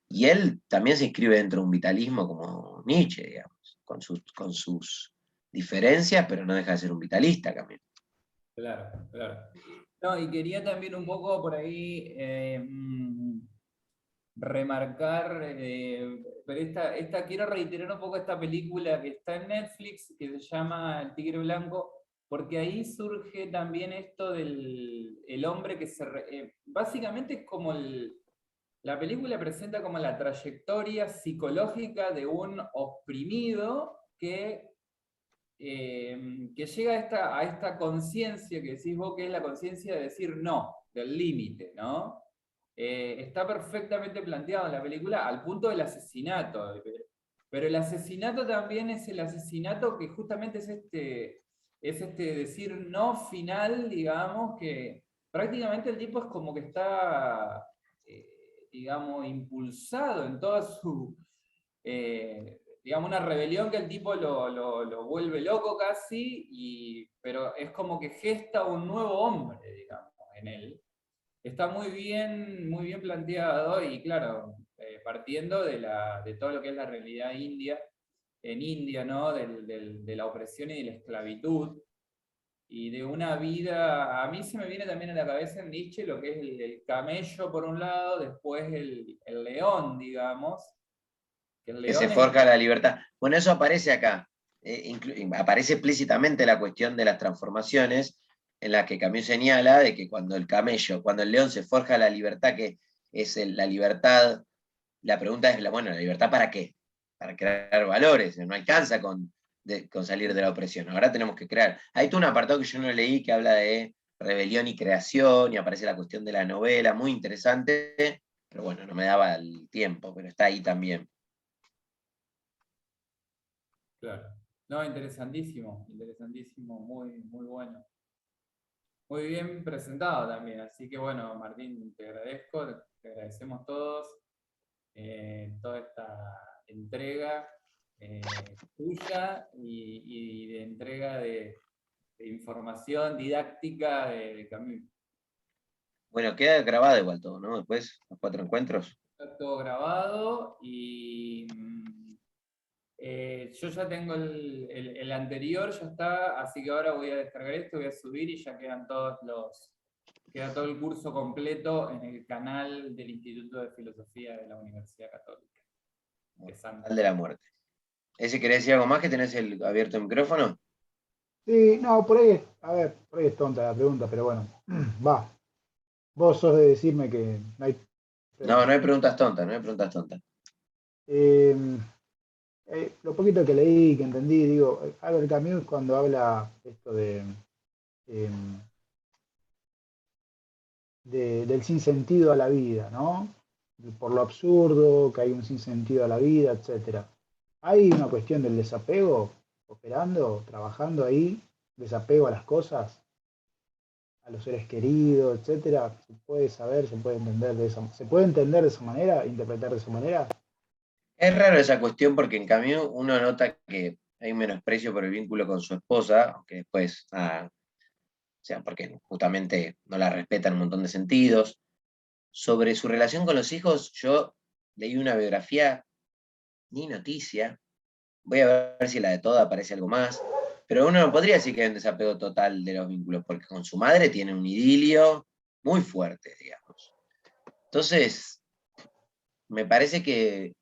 y él también se inscribe dentro de un vitalismo como Nietzsche, digamos, con sus diferencias, pero no deja de ser un vitalista, Camus. Claro, claro. No, y quería también un poco por ahí remarcar, pero quiero reiterar un poco esta película que está en Netflix, que se llama El Tigre Blanco, porque ahí surge también esto del el hombre que básicamente es como la película presenta como la trayectoria psicológica de un oprimido que llega a esta conciencia que decís vos, que es la conciencia de decir no, del límite, ¿no? Está perfectamente planteado en la película al punto del asesinato. Pero el asesinato también es el asesinato que justamente es este decir no final, digamos, que prácticamente el tipo es como que está, digamos, impulsado en toda su... digamos, una rebelión que el tipo lo vuelve loco casi, pero es como que gesta un nuevo hombre, digamos, en él. Está muy bien planteado y claro, partiendo de todo lo que es la realidad india, en India, ¿no? De la opresión y de la esclavitud, y de una vida, a mí se me viene también a la cabeza en Nietzsche lo que es el camello por un lado, después el león, digamos, que el Que se león es... forja la libertad. Bueno, eso aparece acá. Aparece explícitamente la cuestión de las transformaciones, en la que Camus señala de que cuando el león se forja la libertad, que es la libertad, la pregunta es, bueno, ¿la libertad para qué? Para crear valores, no alcanza con salir de la opresión, ahora tenemos que crear. Hay todo un apartado que yo no leí que habla de rebelión y creación, y aparece la cuestión de la novela, muy interesante, pero bueno, no me daba el tiempo, pero está ahí también. Claro. No, interesantísimo, interesantísimo, muy bueno. Muy bien presentado también, así que bueno, Martín, te agradezco, te agradecemos todos toda esta entrega tuya y de entrega de información didáctica de Camus. Bueno, queda grabado igual todo, ¿no? Después, los 4 encuentros. Está todo grabado y yo ya tengo el anterior, ya está, así que ahora voy a descargar esto, voy a subir y ya queda todo el curso completo en el canal del Instituto de Filosofía de la Universidad Católica de Santa Al de la muerte. ¿Ese querés decir algo más que tenés abierto el micrófono? Sí, no, por ahí, a ver, por ahí es tonta la pregunta, pero bueno, va. Vos sos de decirme que no hay No, no preguntas. hay preguntas tontas, no hay preguntas tontas. Eh, lo poquito que leí, que entendí, digo, Albert Camus cuando habla esto eh, del sinsentido a la vida, ¿no? Por lo absurdo, que hay un sinsentido a la vida, etcétera. ¿Hay una cuestión del desapego operando, trabajando ahí? ¿Desapego a las cosas, a los seres queridos, etcétera? ¿Se puede saber, se puede entender de esa manera, interpretar de esa manera? Es raro esa cuestión porque en cambio uno nota que hay un menosprecio por el vínculo con su esposa, aunque después, o sea, porque justamente no la respeta en un montón de sentidos. Sobre su relación con los hijos, yo leí una biografía, ni noticia, voy a ver si la de toda aparece algo más, pero uno no podría decir que hay un desapego total de los vínculos, porque con su madre tiene un idilio muy fuerte, digamos. Entonces, me parece que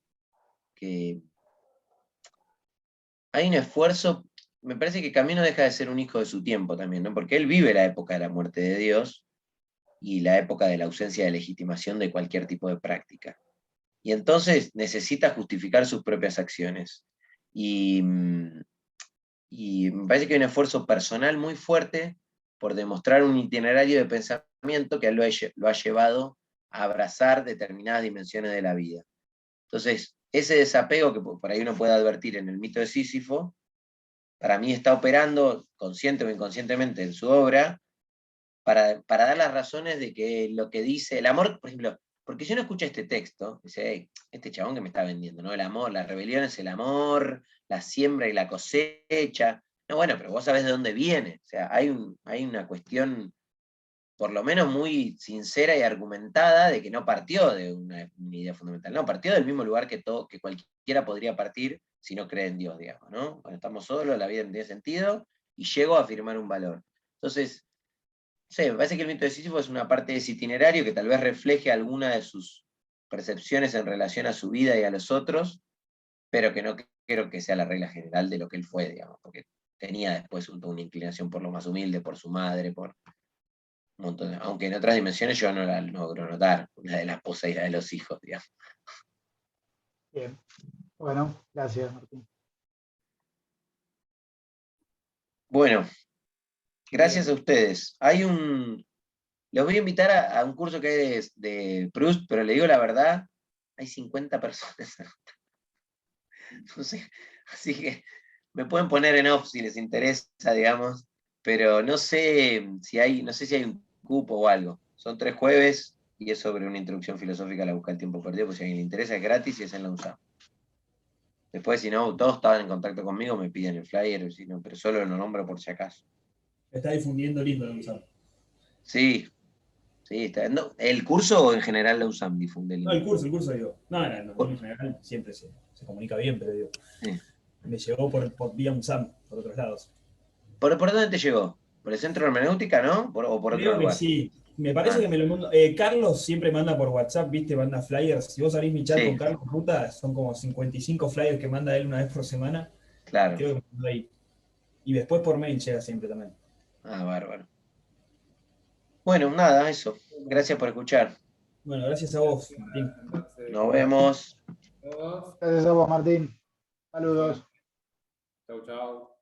hay un esfuerzo, me parece que Camino deja de ser un hijo de su tiempo también, ¿no? Porque él vive la época de la muerte de Dios y la época de la ausencia de legitimación de cualquier tipo de práctica. Y entonces necesita justificar sus propias acciones. Y, y me parece que hay un esfuerzo personal muy fuerte por demostrar un itinerario de pensamiento que a él lo ha llevado a abrazar determinadas dimensiones de la vida. Entonces, ese desapego que por ahí uno puede advertir en el mito de Sísifo, para mí está operando consciente o inconscientemente en su obra para dar las razones de que lo que dice el amor, por ejemplo, porque si uno escucha este texto, dice, hey, este chabón que me está vendiendo, ¿no? El amor, la rebelión es el amor, la siembra y la cosecha. No, bueno, pero vos sabés de dónde viene. O sea, hay una cuestión por lo menos muy sincera y argumentada, de que no partió de una idea fundamental, no, partió del mismo lugar que cualquiera podría partir si no cree en Dios, digamos, ¿no? Cuando estamos solos, la vida no tiene sentido, y llego a afirmar un valor. Entonces, no sé, me parece que el mito de Sísifo es una parte de ese itinerario que tal vez refleje alguna de sus percepciones en relación a su vida y a los otros, pero que no creo que sea la regla general de lo que él fue, digamos, porque tenía después una inclinación por lo más humilde, por su madre, por un montón aunque en otras dimensiones yo no la logro notar, una de la esposa y la de los hijos, digamos. Bien. Bueno, gracias, Martín. Bueno, gracias a ustedes. Los voy a invitar a un curso que hay de Proust, pero le digo la verdad, hay 50 personas. No sé, así que me pueden poner en off si les interesa, digamos, pero no sé no sé si hay un cupo o algo. Son 3 jueves y es sobre una introducción filosófica a la busca del tiempo perdido, pues si a alguien le interesa es gratis y es en la UNSAM. Después, si no, todos estaban en contacto conmigo, me piden el flyer, si no, pero solo lo nombro por si acaso. Está difundiendo lindo la UNSAM. Sí, sí, no, el curso o en general la UNSAM difunde No, lindo. el curso digo. No, en general siempre se comunica bien, pero digo. Sí. Me llegó por vía UNSAM, por otros lados. ¿Por dónde te llegó? ¿Por el centro de hermenéutica, no? ¿O por otro Creo que lugar? sí. Me parece que me lo mando. Carlos siempre manda por WhatsApp, viste, manda flyers. Si vos abrís mi chat con Sí, Carlos, puta, son como 55 flyers que manda él una vez por semana. Y claro. creo que me mandó ahí. Y después por mail llega siempre también. Ah, bárbaro. Bueno, nada, eso. Gracias por escuchar. Bueno, gracias a vos, Martín. Nos vemos. Todos. Gracias a vos, Martín. Saludos. Chau, chau.